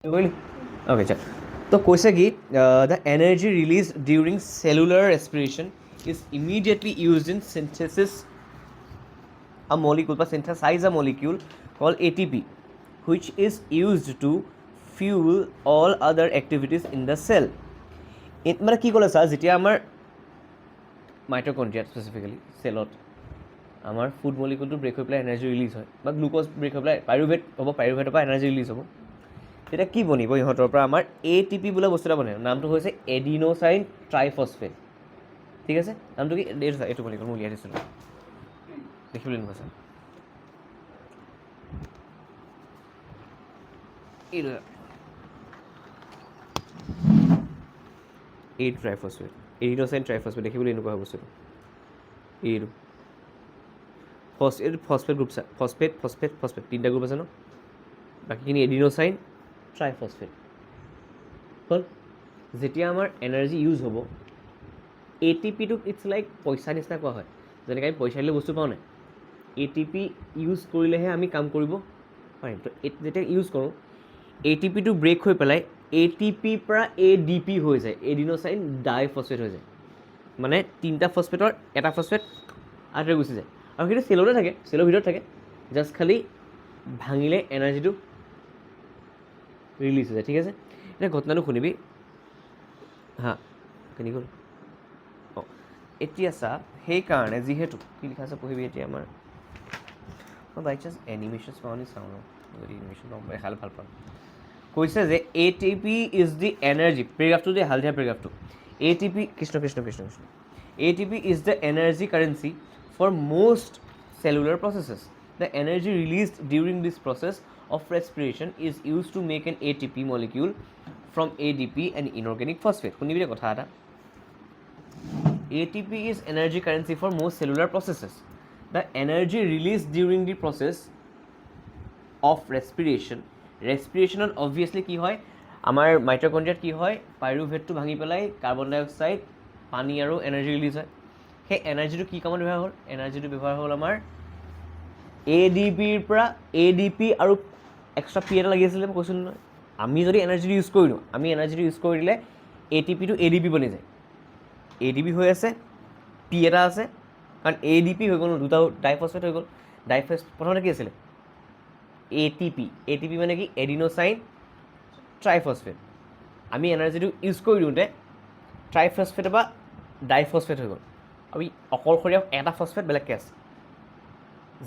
Okay, chal. तो कैसे कि the energy released during cellular respiration is immediately used in synthesis a molecule, but synthesize a molecule called ATP, which is used to fuel all other activities in the cell. মানে কি ক'লে sir, যেতিয়া আমাৰ মাইটকণ্ড্ৰিয়াত specifically চেলত আমাৰ food মলিকুলটো brake হৈ পেলাই energy release হয়, বা গ্লুক'জ ব্ৰেক হৈ পেলাই পাইৰুভেট হ'ব, পাইৰুভেটৰ পৰা এনাৰ্জি ৰিলিজ হ'ব, তেতিয়া কি বনিব ইহঁতৰ পৰা আমাৰ ATP বোলা বস্তু এটা বনে, নামটো হৈছে এডিনোচাইন ট্ৰাইফচফেট। ঠিক আছে, নামটো কি, এইটো মলিকুল মই উলিয়াই দিছিলোঁ, দেখিবলৈ এনেকুৱা ছাৰ, এই ট্ৰাইফচফেট, এডিনোচাইন ট্ৰাইফচফেট, দেখিবলৈ এনেকুৱা হয় বস্তুটো, এইটো এইটো phosphate group, sir phosphate phosphate phosphate তিনিটা গ্ৰুপ আছে ন, বাকীখিনি এডিনোচাইন ট্ৰাইফচফেট হ'ল। যেতিয়া আমাৰ এনাৰ্জি ইউজ হ'ব, ATPটোক ইটছ লাইক পইচা নিচিনা কোৱা হয়, যেনেকৈ আমি পইচা দিলে বস্তু পাওঁ নাই, ATP ইউজ কৰিলেহে আমি কাম কৰিব পাৰিম। তো যেতিয়া ইউজ কৰোঁ, ATPটো ব্ৰেক হৈ পেলাই ATP পৰা ADP হৈ যায়, এডিনোচাইন ডাইফচফেট হৈ যায়, মানে তিনিটা ফচফেটৰ এটা ফচফেট আঁতৰি গুচি যায়, আৰু সেইটো চেলতে থাকে, চেলৰ ভিতৰত থাকে, জাষ্ট খালি ভাঙিলে এনাৰ্জিটো ৰিলিজ হৈ যায়। ঠিক আছে, এতিয়া ঘটনাটো শুনিবি হা, কেনি গ'ল, অঁ এতিয়া চা, সেইকাৰণে যিহেতু কি লিখা আছে পঢ়িবি এতিয়া, আমাৰ মই বাই চান্স এনিমেশ্যনছ পাওঁ নি চাওঁ ন, যদি এনিমেশ্যন পাওঁ দেখালে ভাল পাম। কৈছে যে ATP ইজ দি এনাৰ্জি, পেৰাগ্ৰাফটো যে হালধীয়া পেৰাগ্ৰাফটো, ATP Krishna Krishna Krishna Krishna, ATP is the energy currency for most cellular processes. The energy released during this process of respiration is used to make an ATP molecule from ADP and inorganic phosphate. শুনিবি কথা এটা, ATP is energy currency for most cellular processes. The energy released during the process of respiration, ৰেছপিৰেশ্যনত obviously কি হয়, আমাৰ মাইটকণ্ড্ৰিয়াত কি হয়, পাইৰুভেটটো ভাঙি পেলাই কাৰ্বন ডাই অক্সাইড, পানী আৰু এনাৰ্জি ৰিলিজ হয়। সেই এনাৰ্জিটো কি কামত ব্যৱহাৰ হ'ল, এনাৰ্জিটো ব্যৱহাৰ হ'ল আমাৰ ADPৰ পৰা ADP আৰু এক্সট্ৰা পি এটা লাগি আছিলে, মই কৈছিলোঁ নহয়, আমি যদি এনাৰ্জিটো ইউজ কৰি দিওঁ, আমি এনাৰ্জিটো ইউজ কৰি দিলে ATPটো ADP বনি যায়, ADP হৈ আছে, পি এটা আছে, কাৰণ ADP হৈ গ'ল, দুটা ডাইফচফেট হৈ গ'ল, প্ৰথমতে কি আছিলে ATP মানে কি এডিনোচাইন ট্ৰাইফচফেট, আমি এনাৰ্জিটো ইউজ কৰি দিওঁতে ট্ৰাইফচফেটৰ পৰা ডাইফচফেট হৈ গ'ল, আমি অকলশৰীয়া এটা ফচফেট বেলেগকৈ আছে।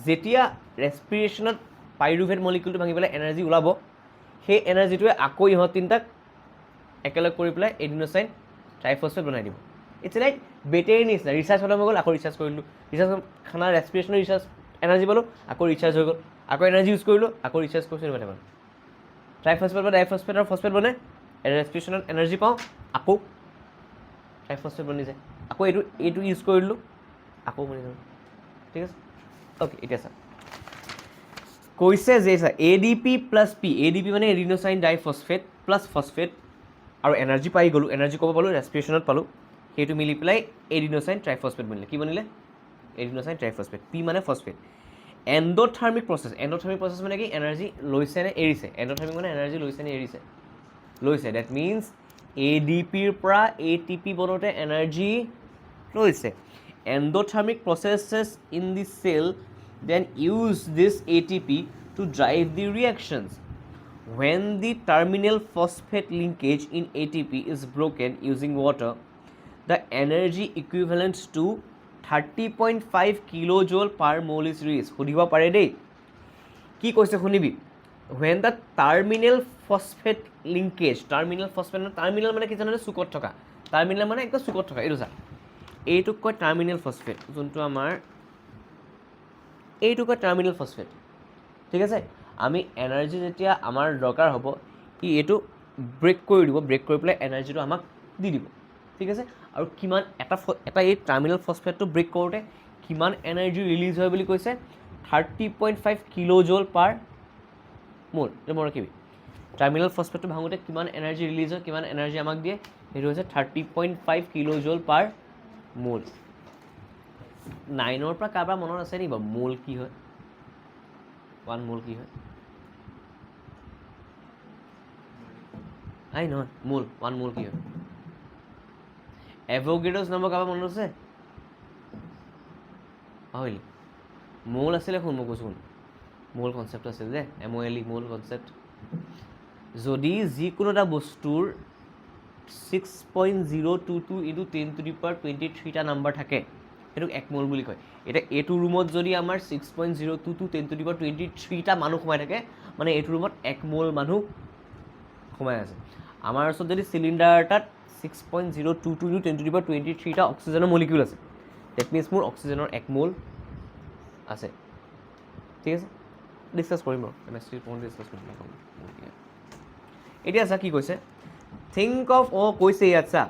যেতিয়া ৰেছপিৰেশ্যনত পাইৰুভেট মলিকুলটো ভাঙি পেলাই এনাৰ্জি ওলাব, সেই এনাৰ্জিটোৱে আকৌ ইহঁত তিনিটাক একেলগ কৰি পেলাই এডিনোচাইন ট্ৰাইফচফেট বনাই দিব। ইটছ লাইক বেটেৰী নিচিনা, ৰিচাৰ্জ খতম হৈ গ'ল, আকৌ ৰিচাৰ্জ কৰিলোঁ, ৰিচাৰ্জ খানা ৰেছপিৰেশ্যনৰ ৰিচাৰ্জ এনাৰ্জি পালোঁ, আকৌ ৰিচাৰ্জ হৈ গ'ল, আকৌ এনাৰ্জি ইউজ কৰিলোঁ, আকৌ ৰিচাৰ্জ কৰিছোঁ, এনেকুৱা টাইপৰ। ট্ৰাইফচফেট বা ডাইফচফেট আৰু ফচফেট বনে, ৰেছপিৰেশ্যনত এনাৰ্জি পাওঁ, আকৌ ট্ৰাইফচফেট বনি যায়, আকৌ এইটো ইউজ কৰিলোঁ, আকৌ বনি যাব। ঠিক আছে, অ'কে। এতিয়া চা, কৈছে যে চা, ADP প্লাছ P, ADP মানে এডিনোচাইন ডাইফচফেট প্লাছ ফচফেট, আৰু এনাৰ্জি পাই গ'লোঁ, এনাৰ্জি ক'ব পালোঁ, ৰেছপিৰেশ্যনত পালোঁ, সেইটো মিলি পেলাই এডিনোচাইন ট্ৰাইফচফেট বনিলে। কি বনিলে, এডিনোচাইন ট্ৰাইফচফেট, P মানে ফচফেট। এণ্ডোথাৰ্মিক প্ৰচেছ মানে কি, এনাৰ্জি লৈছে নে এৰিছে, এণ্ডোথাৰ্মিক মানে এনাৰ্জি লৈছে নে এৰিছে, লৈছে, ডেট মিনছ ADPৰ পৰা ATP বনোতে এনাৰ্জি লৈছে। Endothermic processes in the cell then use this ATP to drive the reactions. When the terminal phosphate linkage in ATP is broken using water, the energy equivalent to 30.5 kilojoule per mole is released. সুধিব পাৰে দেই, কি কৈছে শুনিবি। When the terminal phosphate linkage, terminal মানে কি জানে, চুকত থকা, টাৰ্মিনেল মানে একদম চুকত থকা, এইটো চা, এইটোক কয় টাৰ্মিনেল ফচফেট, যোনটো আমাৰ এইটোক কয় টাৰ্মিনেল ফচফেট। ঠিক আছে, আমি এনাৰ্জি যেতিয়া আমাৰ দৰকাৰ হ'ব, এইটো ব্ৰেক কৰি দিব, ব্ৰেক কৰি পেলাই এনাৰ্জিটো আমাক দি দিব। ঠিক আছে, আৰু কিমান এটা এই টাৰ্মিনেল ফচফেটটো ব্ৰেক কৰোঁতে কিমান এনাৰ্জি ৰিলিজ হয় বুলি কৈছে, 30.5 কিলোজোল পাৰ মোল। মনত ৰাখিবি, টাৰ্মিনেল ফচফেটটো ভাঙোতে কিমান এনাৰ্জি ৰিলিজ হয়, কিমান এনাৰ্জি আমাক দিয়ে, সেইটো হৈছে 30.5 কিলোজোল পাৰ মোল। 9ৰ পৰা কাৰোবাৰ মনত আছে নি বাৰু মোল কি হয়, 1 মোল কি হয়? আই নহয় মোল 1 মোল কি হয় এভোগাড্ৰোছ নামৰ কাৰোবাৰ মনত আছে পাহৰিলি মোল আছিলে শুন মই কৈছোঁ শুন মোল কনচেপ্ট আছিল যে MOLE মোল কনচেপ্ট যদি যিকোনো এটা বস্তুৰ 6.022 ইনটু 10⁻23টা নাম্বাৰ থাকে সেইটোক 1 মোল বুলি কয় এতিয়া এইটো ৰুমত যদি আমাৰ 6.022 10⁻23টা মানুহ সোমাই থাকে মানে এইটো ৰুমত 1 মোল মানুহ সোমাই আছে আমাৰ ওচৰত যদি চিলিণ্ডাৰ এটাত 6.022 ইনটু 10⁻23টা অক্সিজেনৰ মলিকিউল আছে ডেট মিনছ মোৰ অক্সিজেনৰ 1 মোল আছে ঠিক আছে ডিছকাছ কৰিম আৰু কেমেষ্ট্ৰি পঢ়ি ডিছকাছ কৰিম এতিয়া চা কি কৈছে থিংক অফ কৈছে ইয়াত চা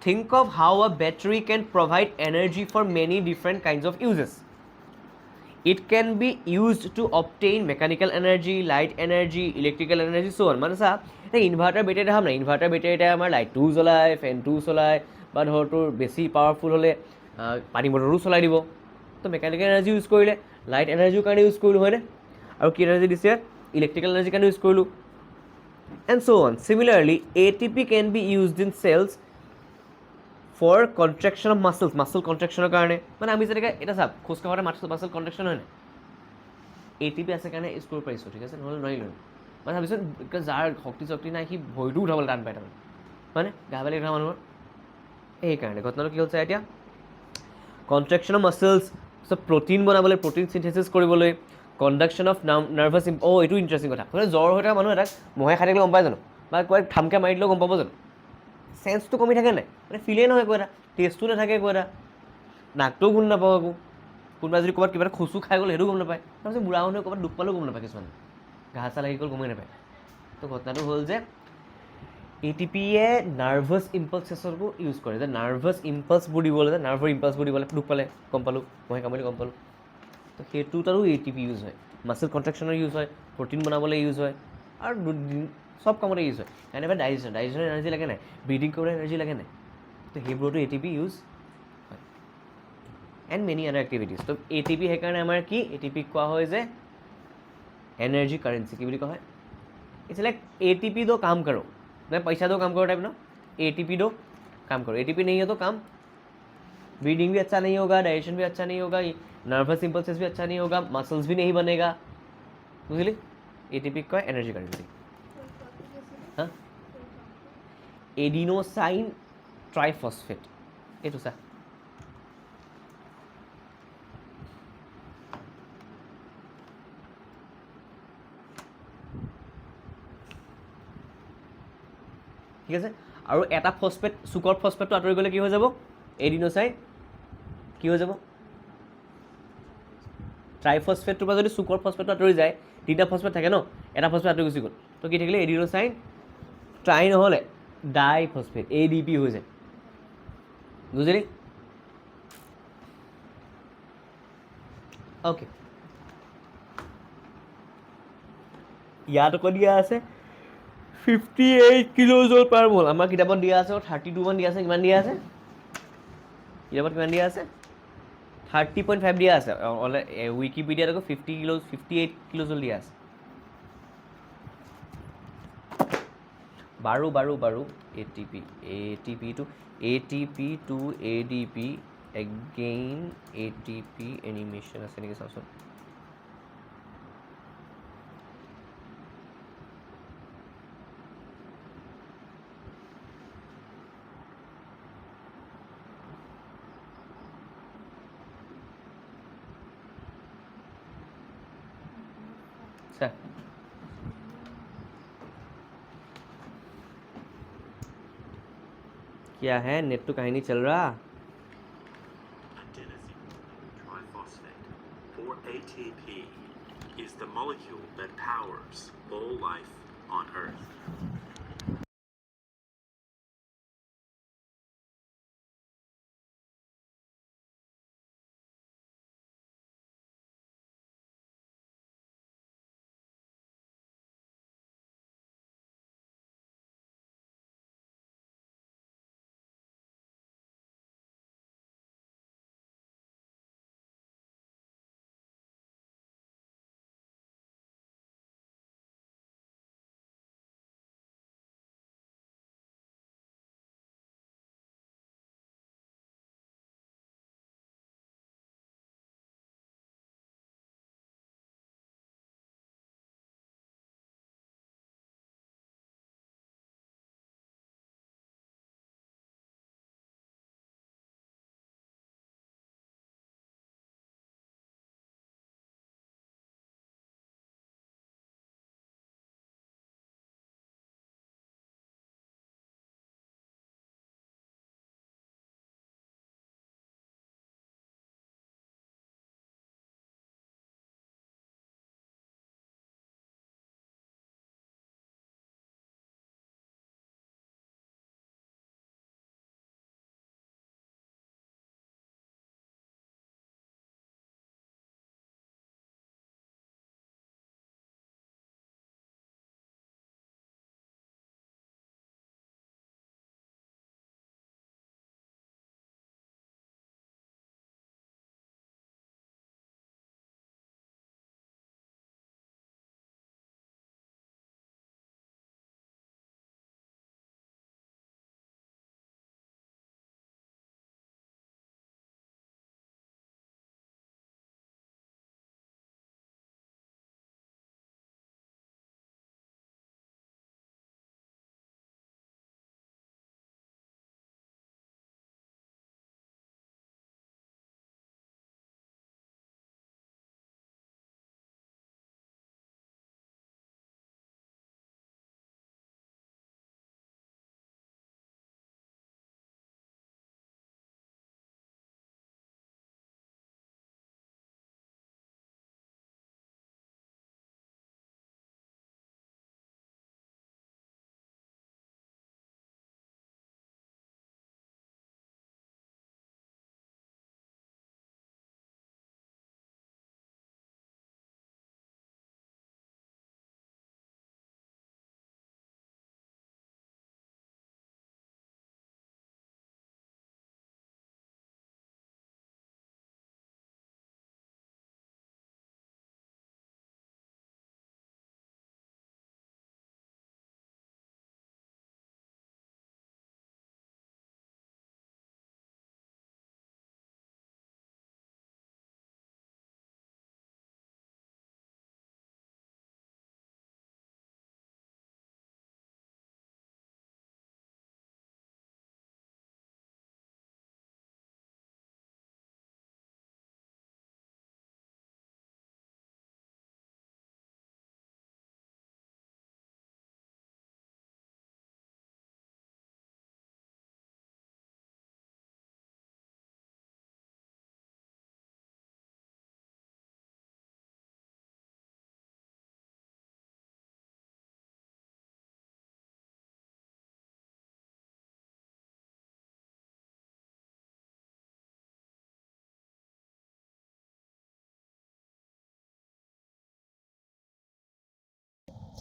think of how a battery can provide energy for many different kinds of uses it can be used to obtain mechanical energy light energy electrical energy so' on মানে চা এই ইনভাৰ্টাৰ বেটাৰী দেখাম নাই inverter বেটাৰীতে আমাৰ লাইটটোও জ্বলায় ফেনটোও চলায় বা ধৰ তোৰ বেছি পাৱাৰফুল হ'লে পানী মটৰো চলাই দিব তো মেকানিকেল এনাৰ্জি ইউজ কৰিলে লাইট এনাৰ্জিৰ কাৰণে ইউজ কৰিলোঁ হয়নে আৰু কি এনাৰ্জি দিছে ইলেক্ট্ৰিকেল এনাৰ্জিৰ কাৰণে ইউজ কৰিলোঁ and so on. Similarly, ATP can be used in cells for contraction of muscles, muscle contraction কাৰণে মানে আমি যেনেকৈ এটা চাপ খোজ কাঢ়োতে মাছল কণ্ট্ৰেকশ্যন হয় নাই ATP আছে কাৰণে ইউজ কৰিব পাৰিছোঁ ঠিক আছে নহ'লে নোৱাৰিলোঁ মানে ভাবিছোঁ যাৰ শক্তি নাই সি ভৰিটো উঠাবলৈ টান পায় তাৰমানে হয়নে গা বেলেগ উঠা মানুহৰ সেইকাৰণে ঘটনাটো কি হ'ল চাই এতিয়া কণ্ট্ৰেকশ্যন অফ মাছলছ চব প্ৰটিন বনাবলৈ প্ৰটিন চিনথেচিছ কৰিবলৈ কণ্ডাকশ্যন অফ নাৰ্ভাছ এইটো ইণ্টাৰেষ্টিং কথা জ্বৰ হৈ থকা মানুহ এটাক মহে খাই থাকিলে গম পাই জানো বা ক'ৰবাত ঠামকৈ মাৰি দিলেও গম পাব জানো চেন্সটো কমি থাকে নাই মানে ফিলেই নহয় একো এটা টেষ্টো নাথাকে একো এটা নাকটোও গুণ নাপাওঁ একো কোনোবাই যদি ক'ৰবাত কিবা এটা খুচু খাই গ'ল সেইটো গম নাপায় তাৰপিছত বুঢ়া মানুহে ক'ৰবাত দুখ পালেও গম নাপায় কিছুমানে ঘাঁ চা লাগি গ'ল গমেই নাপায় তো ঘটনাটো হ'ল যে ATPয়ে নাৰ্ভাছ ইম্পালচেছকো ইউজ কৰে যে নাৰ্ভাছ ইম্পালছবোৰ দিবলৈ যে নাৰ্ভৰ ইম্পালছবোৰ দিবলৈ দুখ পালে গম পালোঁ মহে কামুৰিলে গম পালোঁ তো সেইটোতাৰো ATP ইউজ হয় মাছল কণ্ট্ৰেকশ্যনৰ ইউজ হয় প্ৰটিন বনাবলৈ ইউজ হয় আৰু চব কামতে ইউজ হয় এনেবা ডাইজেশ্যনৰ এনাৰ্জি লাগে নাই ব্ৰিডিং কৰিবলৈ এনাৰ্জি লাগে নাই তো সেইবোৰতো ATP ইউজ হয় এণ্ড মেনি আদাৰ এক্টিভিটিজ তো ATP সেইকাৰণে আমাৰ কি ATPক কোৱা হয় যে এনাৰ্জি কাৰেঞ্চি কি বুলি কোৱা হয় इट्स लाइक ATP दो काम करो मैं पैसा दो काम करो टाइप ना ATP दो काम करो ATP नहीं है तो काम ब्रीडिंग भी अच्छा नहीं होगा डाइजेशन भी अच्छा नहीं होगा नर्वस इम्पल्सेस भी अच्छा नहीं होगा मसल्स भी नहीं बनेगा बुझली ATP का एनर्जी करेंसी हाँ एडिनोसाइन ट्राइफॉस्फेट ये तो सा ঠিক আছে আৰু এটা ফসফেট সুকৰ ফসফেটটো আঁতৰি গ'লে কি হৈ যাব এডিনোসাইন কি হৈ যাব ট্ৰাইফসফেটটোৰ পৰা যদি সুকৰ ফসফেটটো আঁতৰি যায় তিনিটা ফসফেট থাকে ন এটা ফসফেট আঁতৰি গুচি গ'ল তো কি থাকিলে এডিনোসাইন ট্ৰাই নহ'লে ডাইফসফেট ADP হৈ যায় বুজিলি অ'কে ইয়াত আকৌ দিয়া আছে 58 কিলোজুল পাৰ মোল আমাৰ কিতাপত দিয়া আছে 32 মান দিয়া আছে কিমান দিয়া আছে কিতাপত কিমান দিয়া আছে 30.5 দিয়া আছে উইকিপিডিয়াত আকৌ 58 কিলোজুল দিয়া আছে বাৰু ATP to ADP again ATP animation আছে নেকি চাওঁচোন क्या है नेट तो कहीं नहीं चल रहा ATP is the molecule that powers all life on Earth.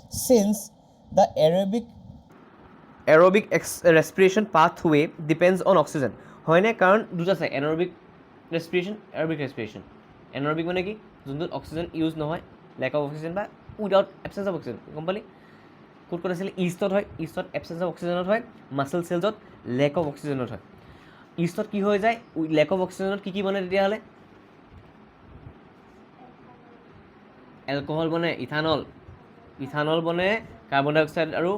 since the aerobic respiration pathway depends on oxygen. হয়নে? কাৰণ দুটা আছে, anaerobic respiration, aerobic respiration. anaerobic মানে কি? যোনটোত অক্সিজেন ইউজ নহয়, লেক অফ অক্সিজেন বা উইদাউট এবচেঞ্চ অফ অক্সিজেন, গম পালি? ক'ত ক'ত আছিলে? ইষ্টত হয়, ইষ্টত এবচেঞ্চ অফ অক্সিজেনত হয়, মাছল চেলছত লেক অফ অক্সিজেনত হয়। ইষ্টত কি হৈ যায়? লেক অফ অক্সিজেনত কি বনে তেতিয়াহ'লে? এলকহল বনে, ইথানল বনে, কাৰ্বন ডাই অক্সাইড আৰু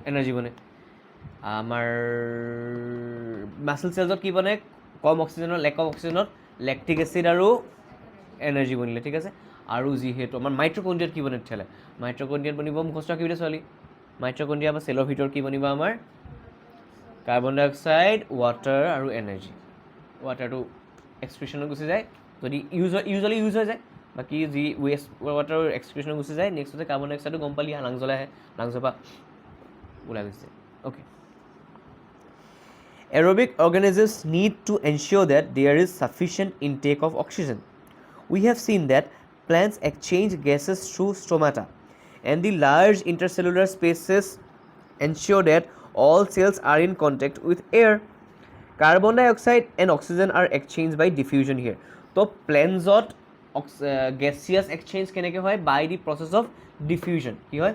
এনাৰ্জি বনে। আমাৰ মাছল চেলছত কি বনে? কম অক্সিজেনৰ, লেক অফ অক্সিজেনত লেক্টিক এচিড আৰু এনাৰ্জি বনিলে, ঠিক আছে। আৰু যিহেতু আমাৰ মাইট্ৰকণ্ড্ৰিয়াত কি বনে তেতিয়াহ'লে? মাইট্ৰকণ্ড্ৰিয়াত বনিব মুখস্থ ৰাখিবি ছোৱালী। মাইট্ৰকণ্ড্ৰিয়া বা চেলৰ ভিতৰত কি বনিব আমাৰ? কাৰ্বন ডাই অক্সাইড, ৱাটাৰ আৰু এনাৰ্জি। ৱাটাৰটো এক্সক্ৰিশ্যনত গুচি যায়, যদি ইউজুৱেলি ইউজ হৈ যায়, বাকী যি ৱেষ্ট ৱাটাৰ এক্সক্ৰিশ্যনত গুচি যায়। নেক্সট হৈছে কাৰ্বন ডাই অক্সাইডটো, গম পালি, লাংজলৈ আহে, লাংজৰ পৰা ওলাই গুচি যায়। Okay. Aerobic organisms need to ensure that there is sufficient intake of oxygen. We have seen that plants exchange gases through stomata, and the large intercellular spaces ensure that all cells are in contact with air. Carbon dioxide and oxygen are exchanged by diffusion here. So plants gaseous exchange কেনেকৈ হয়? By the process of diffusion. কি হয়?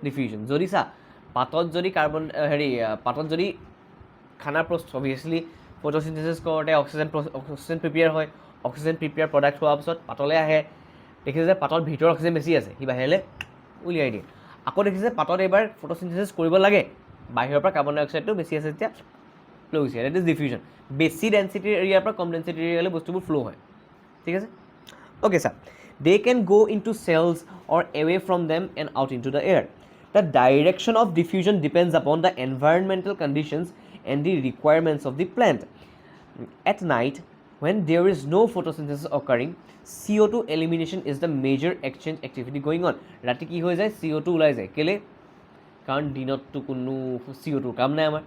Diffusion. যদি চা পাতত যদি পাতত যদি খানা অভিয়াছলি ফটোচিনথেচিছ কৰোঁতে অক্সিজেন প্ৰিপেয়াৰ হয়, অক্সিজেন প্ৰিপেয়াৰ প্ৰডাক্ট হোৱাৰ পিছত পাতলৈ আহে, দেখিছে যে পাতৰ ভিতৰত অক্সিজেন বেছি আছে, সি বাহিৰলৈ উলিয়াই দিয়ে। আকৌ দেখিছে পাতত এইবাৰ ফটোচিনথেচিছ কৰিব লাগে, বাহিৰৰ পৰা কাৰ্বন ডাই অক্সাইডটো বেছি আছে তেতিয়া ফ্ল' হৈছে, ডেট ইজ ডিফিউজন। বেছি ডেঞ্চিটিৰ এৰিয়াৰ পৰা কম ডেঞ্চিটিৰ এৰিয়ালৈ বস্তুবোৰ ফ্ল' হয়, ঠিক আছে। Okay sir, they can go' into cells or away from them and out into the air. The direction of diffusion depends upon the environmental conditions and the requirements of the plant. At night, when there is no photosynthesis occurring, CO2 elimination is the major exchange activity going on. ৰাতি কি হৈ যায়? CO2 ওলাই যায়। কেলে? কাৰণ দিনততো কোনো CO2 কাম নাই আমাৰ।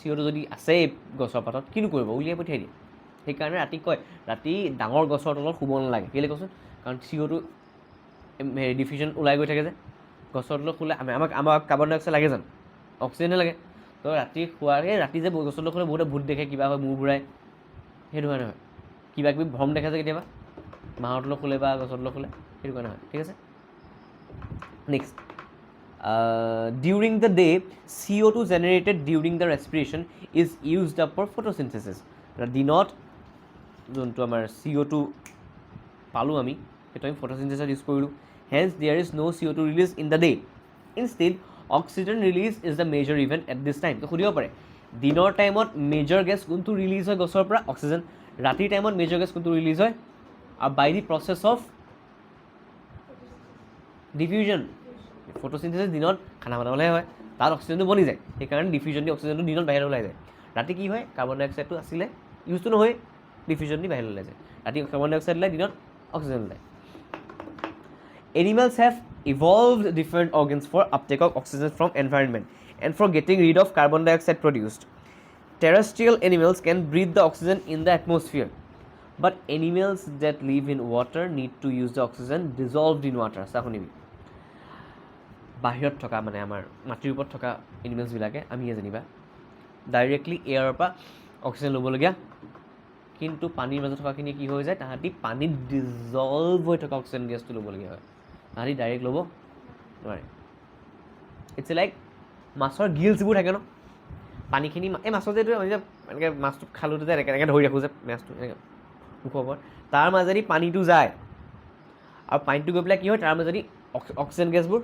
CO2 যদি আছে গছৰ পাতত, কিনো কৰিব? উলিয়াই পঠিয়াই দিয়ে। সেইকাৰণে ৰাতি কয়, ৰাতি ডাঙৰ গছৰ তলত শুব নালাগে। কেলে কচোন? কাৰণ CO2 ডিফিউজন ওলাই গৈ থাকে যে। গছৰ তলত শুলে আমাক কাৰ্বন ডাই অক্সাইড লাগে জানো? অক্সিজেনে লাগে। তো ৰাতি শুৱাৰে ৰাতি যে গছৰ তলত শুলে বহুতে ভূত দেখে, কিবা হয়, মূৰ ঘূৰাই, সেইটো কাৰণে হয়। কিবা কিবি ভ্ৰম দেখা যায় কেতিয়াবা, মাহৰ তলত শুলে বা গছৰ তলত শুলে, সেইটো কাৰণে হয়, ঠিক আছে। Next, during the day CO2 generated during the respiration is used up for photosynthesis. দিনত যোনটো আমাৰ CO2 পালোঁ আমি, সেইটো আমি ফটোচিনথেচিছত ইউজ কৰিলোঁ। Hence there is no' CO2 release in the day. Instead oxygen release is the major event at this time. তো সুধিব পাৰে, দিনৰ টাইমত মেজৰ গেছ কোনটো ৰিলিজ হয় গছৰ পৰা? অক্সিজেন। ৰাতিৰ টাইমত মেজৰ গেছ কোনটো ৰিলিজ হয়? আৰু by the process of diffusion. ফটোচিনথেচিছ দিনত খানা বনাবলৈহে হয়, তাত অক্সিজেনটো বনি যায়, সেইকাৰণে ডিফিউজন দি অক্সিজেনটো দিনত বাহিৰলৈ ওলাই যায়। ৰাতি কি হয়? কাৰ্বন ডাই অক্সাইডটো আছিলে, ইউজটো নহয়, ডিফিউজন দি বাহিৰলৈ ওলাই যায়। ৰাতি কাৰ্বন ডাই অক্সাইড ওলাই, দিনত অক্সিজেন ওলায়। Animals have evolved different organs for uptake of oxygen from environment and for getting rid of carbon dioxide produced. Terrestrial animals can breathe the oxygen in the atmosphere, but animals that live in water need to use the oxygen dissolved in water. চাহনিবি বাহিৰত থকা মানে আমাৰ মাটিৰ ওপৰত থকা এনিমেলছবিলাকে আমিয়ে যেনিবা directly এয়াৰৰ পৰা অক্সিজেন ল'বলগীয়া, কিন্তু পানীৰ মাজত থকাখিনি কি হৈ যায়? তাহাঁতি পানীত ডিজল্ভ হৈ থকা অক্সিজেন গেছটো ল'বলগীয়া হয়, তাহাঁতি ডাইৰেক্ট ল'ব নোৱাৰে। ইটছ লাইক মাছৰ গিলছবোৰ থাকে ন, পানীখিনি এই মাছৰ যে এইটো আমি যে এনেকৈ মাছটো খালোঁতে যে এনেকৈ ধৰি ৰাখোঁ যে মাছটো এনেকৈ মুখৰ ওপৰত, তাৰ মাজেদি পানীটো যায়, আৰু পানীটো গৈ পেলাই কি হয়? তাৰ মাজেদি অক্সিজেন গেছবোৰ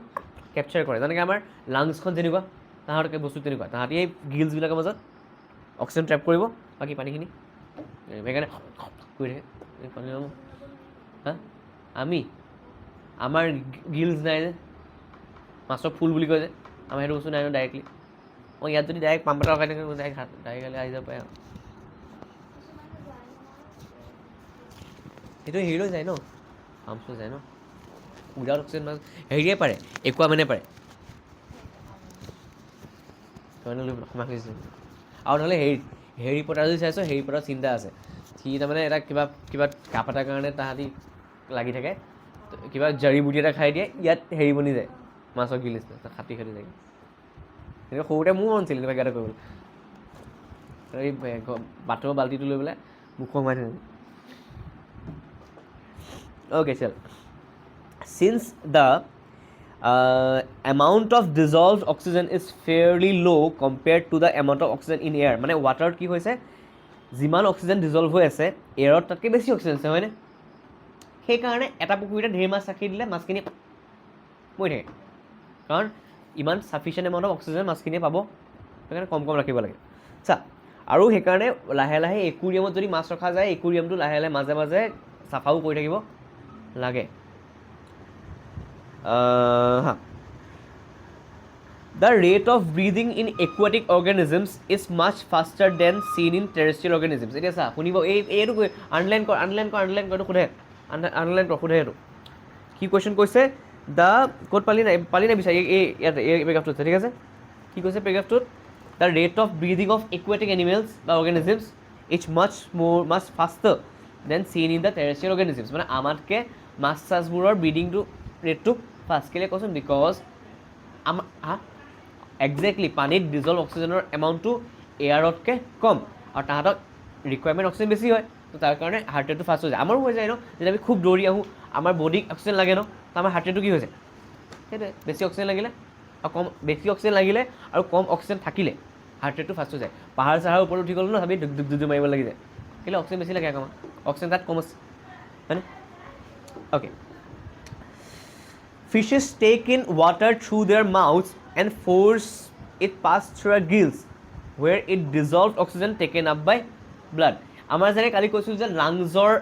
কেপচাৰ কৰে। যেনেকৈ আমাৰ লাংছখন যেনেকুৱা, তাহাঁতকে বস্তু তেনেকুৱা, তাহাঁতি এই গিলছবিলাকৰ মাজত অক্সিজেন ট্ৰেপ কৰিব, বাকী পানীখিনি সেইকাৰণে কৰি থাকে পানী ল'ব। হা, আমাৰ গিলছ নাই যে, মাছৰ ফুল বুলি কয় যে, আমাৰ সেইটো বস্তু নাই ন ডাইৰেক্টলি। মই ইয়াত যদি ডাইৰেক্ট পাম্প এটা লগাই দিওঁ, ডাইৰেক্ট আহি যাব পাৰে আৰু সেইটো হেৰিলৈ যায় ন, পাম্পলৈ যায় ন, উইদাউট অক্সিজেন মাছ হেৰিয়ে পাৰে, একুৱামেনে পাৰে। আৰু নহ'লে হেৰি পটাৰ যদি চাইছোঁ, হেৰি পটাৰ চিন্তা আছে, সি তাৰমানে এটা কিবা কাপ এটাৰ কাৰণে তাহাঁতি লাগি থাকে, তো কিবা জাৰি বুটি এটা খাই দিয়ে ইয়াত হেৰি বনি যায় মাছৰ গিল নিচিনা খাটি খাটি যায় কিন্তু সৰুতে মোৰ মন আছিল কিবা এটা কৰিবলৈ এই বাটৰ বাল্টিটো লৈ পেলাই মুখত সোমাই থাকে okay cell since the amount of dissolved oxygen is fairly low compared to the amount of oxygen in air মানে ৱাটাৰত কি হৈছে যিমান অক্সিজেন ডিজলভ হৈ আছে এয়াৰত তাতকৈ বেছি অক্সিজেন আছে হয়নে সেইকাৰণে এটা পুখুৰীতে ঢেৰ মাছ ৰাখি দিলে মাছখিনি মৰি থাকে কাৰণ ইমান চাফিচিয়েণ্ট এমাউণ্ট অফ অক্সিজেন মাছখিনিয়ে পাব সেইকাৰণে কম কম ৰাখিব লাগে চা আৰু সেইকাৰণে লাহে লাহে একুৰিয়ামত যদি মাছ ৰখা যায় একুৰিয়ামটো লাহে লাহে মাজে মাজে চাফাও কৰি থাকিব লাগে The rate of breathing in aquatic organisms is much faster than seen in terrestrial organisms. এতিয়া চা শুনিব এইটো আনলাইন কৰ সোধে আনলাইন কৰ সোধে এইটো কি কুৱেশ্যন কৈছে দ্য ক'ত পালি নাই বিচাৰি ইয়াতে এই পেৰেগ্ৰাফটোত ঠিক আছে কি কৈছে পেৰেগ্ৰাফটোত the rate of breathing of aquatic animals বা organisms is much faster than seen in the terrestrial organisms মানে আমাতকৈ মাছ চাছবোৰৰ ব্ৰিডিংটো ৰেটটো ফাষ্ট কেলৈ কৈছোঁ বিকজ একজেক্টলি পানীত ডিজল্ভ অক্সিজেনৰ এমাউণ্টটো এয়াৰতকৈ কম আৰু তাহাঁতক ৰিকুৱাৰমেণ্ট অক্সিজেন বেছি হয় তো তাৰ কাৰণে হাৰ্ট ৰেটটো ফাষ্ট হৈ যায় আমাৰো হৈ যায় ন যেতিয়া আমি খুব দৌৰি আহোঁ আমাৰ বডিক অক্সিজেন লাগে ন তো আমাৰ হাৰ্ট ৰেটটো কি হৈ যায় সেইটোৱে বেছি অক্সিজেন লাগিলে আৰু বেছি অক্সিজেন লাগিলে আৰু কম অক্সিজেন থাকিলে হাৰ্ট ৰেটটো ফাষ্ট হৈ যায় পাহাৰ চাহাৰ ওপৰত উঠি গ'লো ন ভাবি দুগ মাৰিব লাগি যায় কেলৈ অক্সিজেন বেছি লাগে আকৌ অক্সিজেন তাত কম আছে হয়নে okay Fishes take in water through their mouths and force it pass through their gills, where it dissolved oxygen taken up by blood. আমাৰ যেনে কালি কৈছোঁ যে লাংছৰ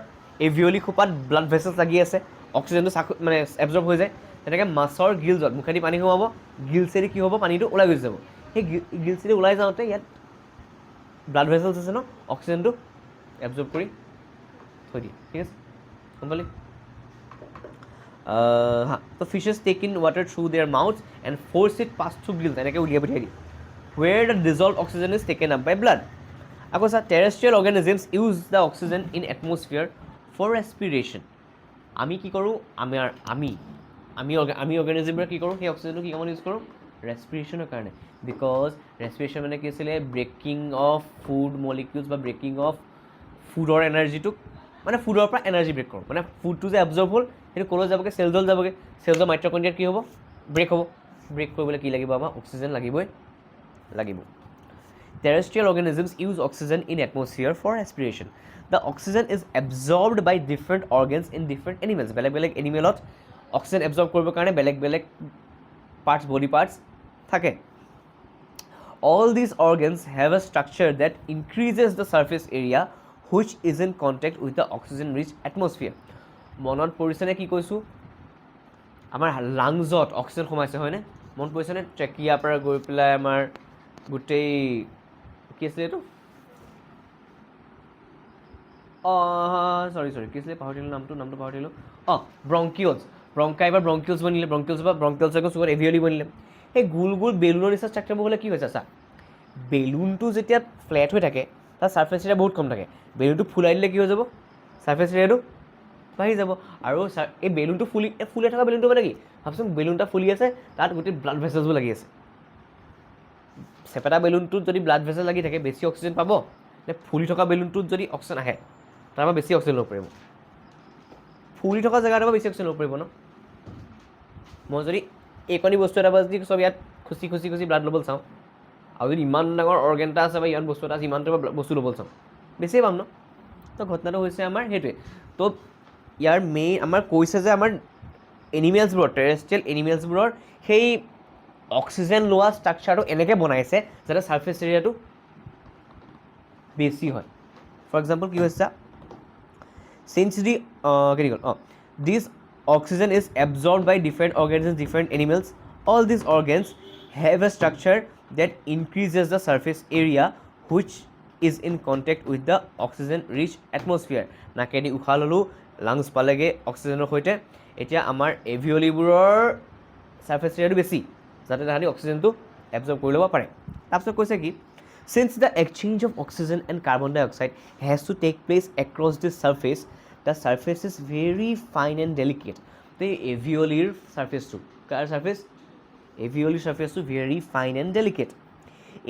এভিয়লি খোপাত ব্লাড ভেচেলছ লাগি আছে অক্সিজেনটো মানে এবজৰ্ব হৈ যায় তেনেকৈ মাছৰ গিলছত মুখেদি পানী সোমাব গিলছেদি কি হ'ব পানীটো ওলাই গুচি যাব সেই গিলছেদি ওলাই যাওঁতে ইয়াত ব্লাড ভেচেলছ আছে ন অক্সিজেনটো এবজৰ্ব কৰি থৈ দিয়ে ঠিক আছে গম পালি so fishes take in water through their mouths and force it pass through gills এনেকৈ উলিয়াই পঠিয়াই দিয়ে where the dissolved oxygen is taken up by blood আকৌ চা terrestrial organisms use the oxygen in atmosphere for respiration আমি কি কৰোঁ আমি অৰ্গেনিজমবোৰে কি কৰোঁ সেই অক্সিজেনটো কি কামত ইউজ কৰোঁ ৰেছপিৰেশ্যনৰ কাৰণে বিকজ ৰেছপিৰেশ্যন মানে কি আছিলে ব্ৰেকিং অফ ফুড মলিকিউলছ বা ব্ৰেকিং অফ ফুডৰ এনাৰ্জিটোক মানে ফুডৰ পৰা এনাৰ্জি ব্ৰেক কৰোঁ মানে ফুডটো যে এবজৰ্ব হ'ল সেইটো ক'লৈ যাবগৈ চেলজল যাবগৈ চেলজৰ মাইট্ৰকণ্ড্ৰিয়াত কি হ'ব ব্ৰেক হ'ব ব্ৰেক কৰিবলৈ কি লাগিব আমাৰ অক্সিজেন লাগিব terrestrial organisms use oxygen in atmosphere for respiration the oxygen is absorbed by different organs in different animals বেলেগ এনিমেলত অক্সিজেন এবজৰ্ব কৰিবৰ কাৰণে বেলেগ পাৰ্টছ বডি পাৰ্টছ থাকে all these organs have a structure that increases the surface area which is in contact with the oxygen rich atmosphere মনত পৰিছেনে কি কৈছোঁ আমাৰ লাংছত অক্সিজেন সোমাইছে হয়নে মনত পৰিছেনে ট্ৰেকিয়াৰ পৰা গৈ পেলাই আমাৰ গোটেই কি আছিলে এইটো সৰি কি আছিলে পাহৰিলোঁ নামটো পাহৰিলোঁ ব্ৰংকাই বা ব্ৰংকিউলছ বনিলে ব্ৰংকিউলছ আকৌ চুগত এভিয়লি বনিলে সেই গোল বেলুনৰ নিচিনা ষ্ট্ৰাকচাৰবোৰ হ'লে কি হৈছে চা বেলুনটো যেতিয়া ফ্লেট হৈ থাকে তাৰ ছাৰ্ফেচ এৰিয়া বহুত কম থাকে বেলুনটো ফুলাই দিলে কি হৈ যাব ছাৰ্ফেচ এৰিয়াটো বাঢ়ি যাব আৰু এই বেলুনটো ফুলি থকা বেলুনটো মানে কি ভাবচোন বেলুন এটা ফুলি আছে তাত গোটেই ব্লাড ভেচেলছবোৰ লাগি আছে চেপেটা বেলুনটোত যদি ব্লাড ভেচেল লাগি থাকে বেছি অক্সিজেন পাব নে ফুলি থকা বেলুনটোত যদি অক্সিজেন আহে তাৰ পৰা বেছি অক্সিজেন ল'ব পাৰিব ফুলি থকা জেগাটোৰ পৰা বেছি অক্সিজেন ল'ব পাৰিব ন মই যদি এইকণি বস্তু এটা যদি চব ইয়াত খুচি ব্লাড ল'বলৈ চাওঁ আৰু যদি ইমান ডাঙৰ অৰ্গেন এটা আছে বা ইমান বস্তু এটা আছে ইমানটো বস্তু ল'বলৈ চাওঁ বেছিয়ে পাম ন তো ঘটনাটো হৈছে আমাৰ সেইটোৱে তো ইয়াৰ মেইন আমাৰ কৈছে যে আমাৰ এনিমেলছবোৰৰ টেৰেষ্ট্ৰিয়েল এনিমেলছবোৰৰ সেই অক্সিজেন লোৱা ষ্ট্ৰাকচাৰটো এনেকৈ বনাইছে যাতে ছাৰ্ফেচ এৰিয়াটো বেছি হয় ফৰ এক্সাম্পল কি হৈছে signs this oxygen is absorbed by different organisms, different animals. All these organs have a structure that increases the surface area which is in contact with the oxygen-rich atmosphere. নাকেদি উশাহ ল'লোঁ lungs পালেগৈ অক্সিজেনৰ সৈতে এতিয়া আমাৰ এভিয়লিবোৰৰ surface এৰিয়াটো বেছি যাতে তাহাঁতি অক্সিজেনটো এবজৰ্ব কৰি ল'ব পাৰে তাৰপিছত কৈছে কি since the exchange of oxygen and carbon dioxide has to take place across this surface the surface is very fine and delicate তো এই এভিঅলিৰ ছাৰ্ফেচটো কাৰ ছাৰ্ফেচ এভিঅলিৰ ছাৰ্ফেচটো very fine and delicate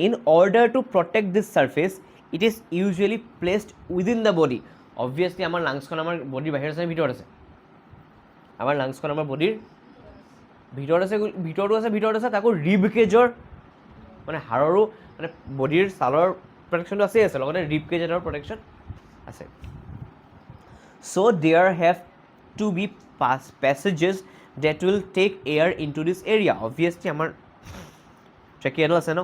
in order to protect this surface it is usually placed within the body obviously আমাৰ লাংছখন আমাৰ বডিৰ বাহিৰত আছে ভিতৰত আছে আমাৰ লাংছখন আমাৰ বডিৰ ভিতৰত আছে তাকো ৰিব কেজৰ মানে হাড়ৰো মানে বডিৰ ছালৰ প্ৰটেকশ্যনটো আছে লগতে ৰিব কেজ এটাৰ প্ৰটেকশ্যন আছে so' there have to be passages that will take air into this area obviously আমাৰ ট্ৰেকিয়ানো আছে ন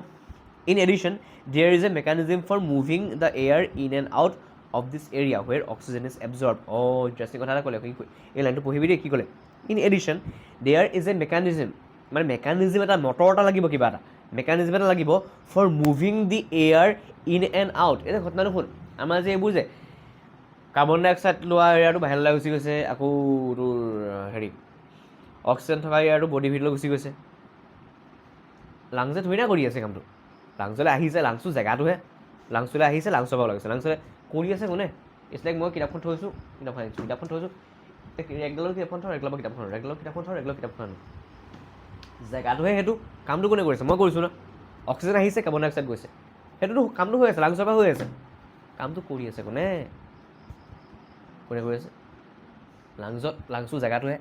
in addition there is a mechanism for moving the air in and out of this area where oxygen is absorbed interesting কথা এটা ক'লে এই লাইনটো পঢ়িবি দেই কি ক'লে in addition there is a mechanism মানে মেকানিজম এটা মটৰ এটা লাগিব কিবা এটা মেকানিজম এটা লাগিব for moving the air in and out এটা ঘটনাটো শুন আমাৰ যে এইবোৰ যে কাৰ্বন ডাই অক্সাইড লোৱা এৰিয়াটো বাহিৰলৈ গুচি গৈছে আকৌ তোৰ হেৰি অক্সিজেন থকা এৰিয়াটো বডিৰ ভিতৰলৈ গুচি গৈছে লাংছে ধুই না কৰি আছে কামটো লাংচলৈ আহিছে লাংচটো জেগাটোহে লাংচলৈ আহিছে লাংচৰ পৰা লাগিছে লাংচলৈ কৰি আছে কোনে ইটছ লাইক মই কিতাপখন থৈছোঁ কিতাপখন থৈছোঁ একডালৰ কিতাপখন থওঁ একডালৰ কিতাপখন ৰেগুলাৰ কিতাপখন আনো জেগাটোহে সেইটো কামটো কোনে কৰিছে মই কৰিছোঁ ন অক্সিজেন আহিছে কাৰ্বন ডাই অক্সাইড গৈছে সেইটোতো কামটো হৈ আছে লাংচৰ পৰা হৈ আছে কামটো কৰি আছে কোনে কৰি আছে লাংচটো জেগাটোহে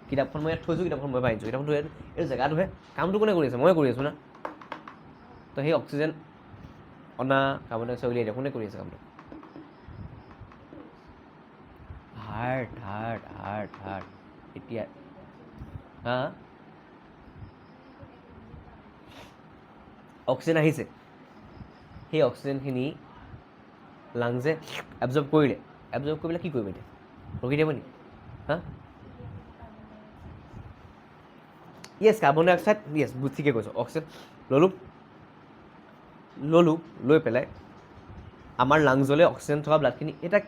কিতাপখন মই ইয়াত থৈছোঁ কিতাপখন মই পাৰিছোঁ কিতাপখন থৈ এইটো জেগাটোহে কামটো কোনে কৰি আছে মই কৰি আছোঁ না তো সেই অক্সিজেন অনা কাৰ্বন ডাই অক্সাইড উলিয়াই দিয়া কোনে কৰি আছে কামটো হাৰ্ট এতিয়া অক্সিজেন আহিছে সেই অক্সিজেনখিনি লাংছে এবজৰ্ব কৰি পেলাই কি কৰিব এতিয়া ৰখি দিব নি য়েছ কাৰ্বন ডাই অক্সাইড য়েছ ঠিকে কৈছোঁ অক্সিজেন ল'লোঁ লৈ পেলাই আমাৰ লাংজলৈ অক্সিজেন থকা ব্লাডখিনি এটা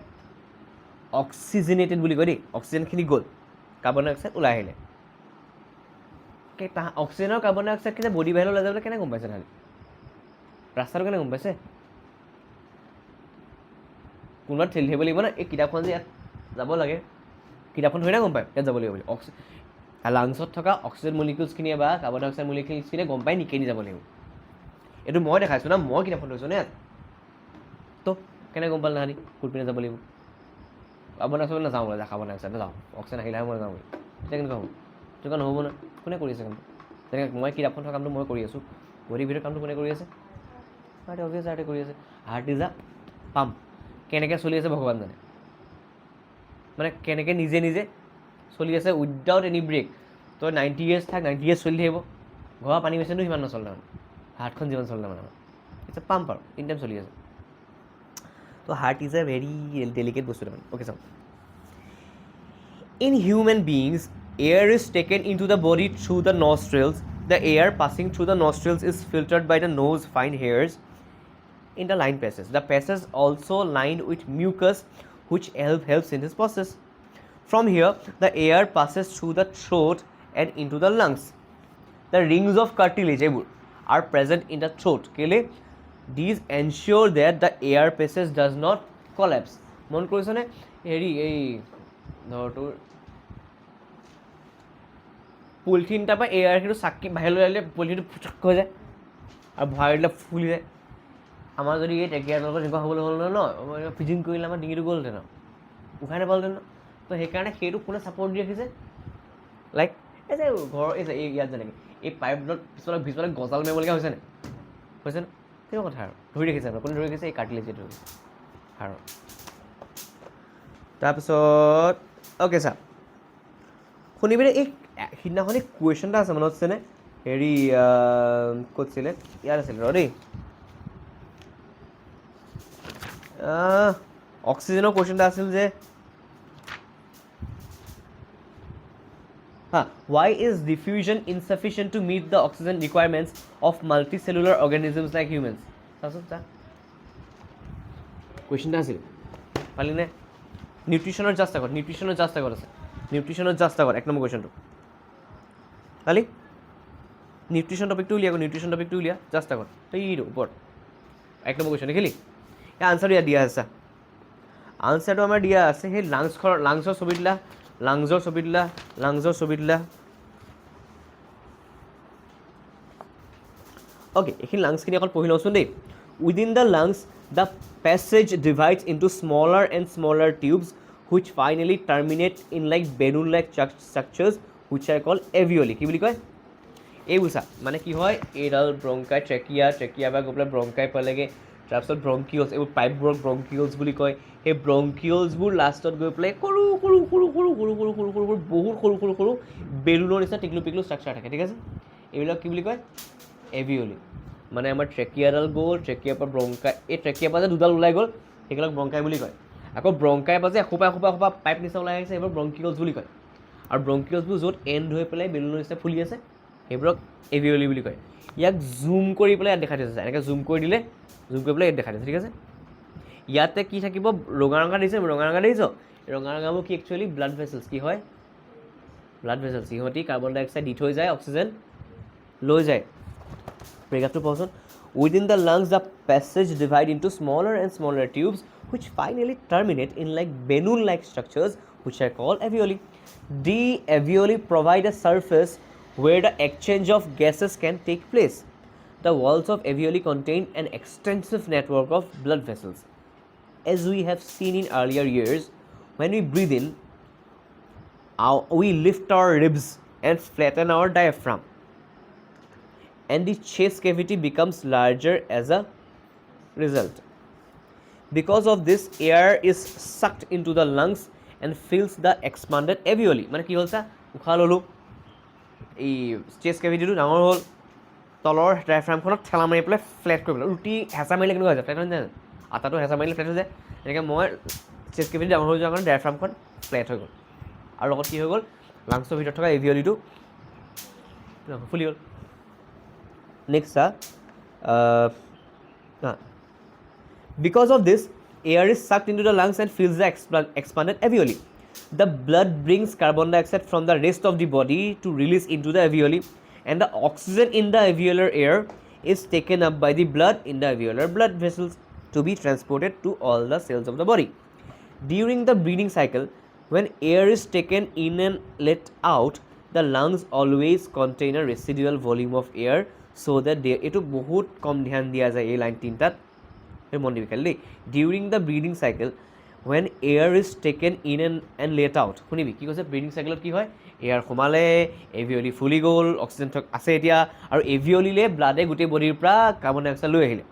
অক্সিজেনেটেড বুলি কয় দেই অক্সিজেনখিনি গ'ল কাৰ্বন ডাই অক্সাইড ওলাই আহিলে অক্সিজেনৰ কাৰ্বন ডাই অক্সাইডখিনি বডি বাহিৰলৈ ওলাই যাবলৈ কেনে গম পাইছে তাহাঁতি ৰাস্তাটো কেনে গম পাইছে কোনোবাত ঠেলি থাকিব লাগিব না এই কিতাপখন যে ইয়াত যাব লাগে কিতাপখন ধৰি না গম পায় ইয়াত যাব লাগিব বুলি লাংছত থকা অক্সিজেন মলিকিউলছখিনিয়ে বা কাৰ্বন ডাই অক্সাইড মলিকিউলছখিনিয়ে গম পায় নিকেনি যাব লাগিব এইটো মই দেখাইছোঁ না মই কিতাপখন থৈছোঁ নে তো কেনে গম পালে তাহাঁতি কোন পিনে যাব লাগিব কাৰ্বন ডাই অক্সাইড নাযাওঁ বোলে কাৰ্বন ডাই অক্সাইড নাযাওঁ অক্সিজেন আহিলেহে মই যাওঁ বুলি তেতিয়া কেনেকুৱা হ'ব তেনেকুৱা নহ'ব না কোনে কৰিছে কামটো তেনেকৈ মই কিতাপখন থকা কামটো মই কৰি আছোঁ বডিৰ ভিতৰত কামটো কোনে কৰি আছে অভিয়াছ হাৰ্টে কৰি আছে হাৰ্ট ইজ আ পাম্প কেনেকৈ চলি আছে ভগৱান জানে মানে কেনেকৈ নিজে চলি আছে উইদাউট এনি ব্ৰেক তই 90 years থাক 90 years চলি থাকিব ঘৰৰ পানী মেচিনটো সিমান নচলে মানে হাৰ্টখন যিমান চলে মানে ইটছ এ পাম্প আৰু ইন টাইম চলি আছে তো heart is a very delicate বস্তু তাৰমানে অ'কে চাওঁ in human beings air is taken into the body through the nostrils the air passing through the nostrils is filtered by the nose fine hairs in the line passage the passage also lined with mucus which helps in this process from here the air passes through the throat and into the lungs the rings of cartilage are present in the throat kele these ensure that the air passage does not collapse mon korisone heri ei dhor to polythene তাৰপৰা এয়াৰখিনি চাকি বাহিৰলৈ আহিলে পলিথিনটো ফুচক হৈ যায় আৰু ভৰাই দিলে ফুলি যায় আমাৰ যদি এই টেকিয়াৰ লগত এনেকুৱা হ'বলৈ হ'ল ন ফিজিং কৰিলে আমাৰ ডিঙিটো গ'লহেঁতেন উশাহ নাপালোহেঁতেন তো সেইকাৰণে সেইটো কোনে ছাপৰ্ট দি ৰাখিছে লাইক এই যে ঘৰৰ এই যে ইয়াত যেনেকৈ এই পাইপডালত পিছফালে গজাল মাৰিবলগীয়া হৈছেনে তেনেকুৱা কথা আৰু ধৰি ৰাখিছে কোনে ধৰি ৰাখিছে এই কাৰ্টিলেজে ধৰি হাড়ৰ তাৰপিছত অ'কে ছাৰ শুনিবলৈ এই সিদিনাখনি কুৱেশ্যন এটা আছে মনত আছেনে হেৰি ক'ত আছিলে ইয়াত আছিলে ৰ দেই অক্সিজেনৰ কুৱেশ্যন এটা আছিল যে why is diffusion insufficient to meet the oxygen requirements of multicellular organisms like humans চাচোন চা কুৱেশ্যন এটা আছিল পালি নে নিউট্ৰিশ্যনৰ জাষ্ট আগত আছে নিউট্ৰিশ্যনৰ জাষ্ট আগত এক নম্বৰ কুৱেশ্যনটো কালি নিউট্ৰিশ্যন টপিকটো উলিয়া জাষ্ট আগত এইটো ওপৰত এক নম্বৰ কুৱেশ্যন দেখিলি এই আনচাৰটো ইয়াত দিয়া আছে আনচাৰটো আমাৰ দিয়া আছে সেই লাংছৰ ছবি দিলা লাংজৰ ছবি দিলা অ'কে এইখিনি লাংছখিনি অকল পঢ়ি লওঁচোন দেই within the lungs the passage divides into smaller and smaller tubes which finally terminate in like balloon like structures which are call alveoli কি বুলি কয় এইবোৰ চা মানে কি হয় এইডাল ব্ৰংকাই ট্ৰেকিয়া বা গৈ পেলাই ব্ৰংকাই পালেগৈ তাৰপিছত ব্ৰংকিয়লছ এইবোৰ পাইপবোৰক ব্ৰংকিয়লছ বুলি কয় সেই ব্ৰংকিয়লছবোৰ লাষ্টত গৈ পেলাই সৰু বহুত সৰু বেলুনৰ নিচিনা টিকলু পিকলু ষ্ট্ৰাকচাৰ থাকে ঠিক আছে এইবিলাক কি বুলি কয় এভিঅলি মানে আমাৰ ট্ৰেকিয়াডাল গ'ল ট্ৰেকিয়াৰ পৰা ব্ৰংকাই এই ট্ৰেকিয়াৰ পৰা যে দুডাল ওলাই গ'ল সেইবিলাক ব্ৰংকাই বুলি কয় আকৌ ব্ৰংকাই পৰা যে এসোপা পাইপ নিচিনা ওলাই আহিছে সেইবোৰ ব্ৰংকিয়লছ বুলি কয় আৰু ব্ৰংকিয়লছবোৰ য'ত এণ্ড হৈ পেলাই বেলুনৰ নিচিনা ফুলি আছে সেইবোৰক এভিঅলি বুলি কয় ইয়াক জুম কৰি পেলাই ইয়াত দেখাই দিছে এনেকৈ জুম কৰি পেলাই ইয়াত দেখাই দিছে ঠিক আছে ইয়াতে কি থাকিব ৰঙা দেখিছে ৰঙা দেখিছ ৰঙাবোৰ কি একচুৱেলি ব্লাড ভেচেলছ কি হয় ব্লাড ভেচেলছ সিহঁতি কাৰ্বন ডাই অক্সাইড দি থৈ যায় অক্সিজেন লৈ যায় পেৰেগ্ৰাফটো পঢ়চোন within the lungs the passage divide into smaller and smaller tubes which finally terminate in like balloon like structures which are call alveoli the alveoli provide a surface where the exchange of gases can take place. The walls of alveoli contain an extensive network of blood vessels. As we have seen in earlier years, when we breathe in, we lift our ribs and flatten our diaphragm. And the chest cavity becomes larger as a result. Because of this, air is sucked into the lungs and fills the expanded alveoli. মানে কি হ'ল চা উশাহ ল'লোঁ এই চেষ্ট কেভিটিটো ডাঙৰ হ'ল তলৰ ডায়াফ্ৰামখনত ঠেলা মাৰি পেলাই ফ্লেট কৰি পেলাই ৰুটি হেঁচা মাৰিলে কেনেকুৱা হৈ যায় ফ্লেট হৈ যায় আটাটো হেঁচা মাৰিলে ফ্লেট হৈ যায় এনেকৈ মই চেষ্ট কেভিটি ডাঙৰ হৈ যোৱাৰ কাৰণে ডায়াফ্ৰামখন ফ্লেট হৈ গ'ল আৰু লগত কি হৈ গ'ল লাংছৰ ভিতৰত থকা এভিঅলিটো ফুলি গ'ল নেক্সট চা because of this air is sucked into the lungs and fills the expanded alveoli. The blood brings carbon dioxide from the rest of the body to release into the alveoli, and the oxygen in the alveolar air is taken up by the blood in the alveolar blood vessels to be transported to all the cells of the body. During the breathing cycle, when air is taken in and let out, the lungs always contain a residual volume of air so that they etu bahut kom dhyan diya jay ei line tintat mon dibi khali during the breathing cycle when air is taken in and let out শুনিবি কি কৈছে breeding চাইকেলত কি হয় air সোমালে এভিঅলি ফুলি গ'ল oxygen আছে এতিয়া আৰু এভিঅলিলে ব্লাডে গোটেই বডিৰ পৰা কাৰ্বন ডাই অক্সাইড লৈ আহিলে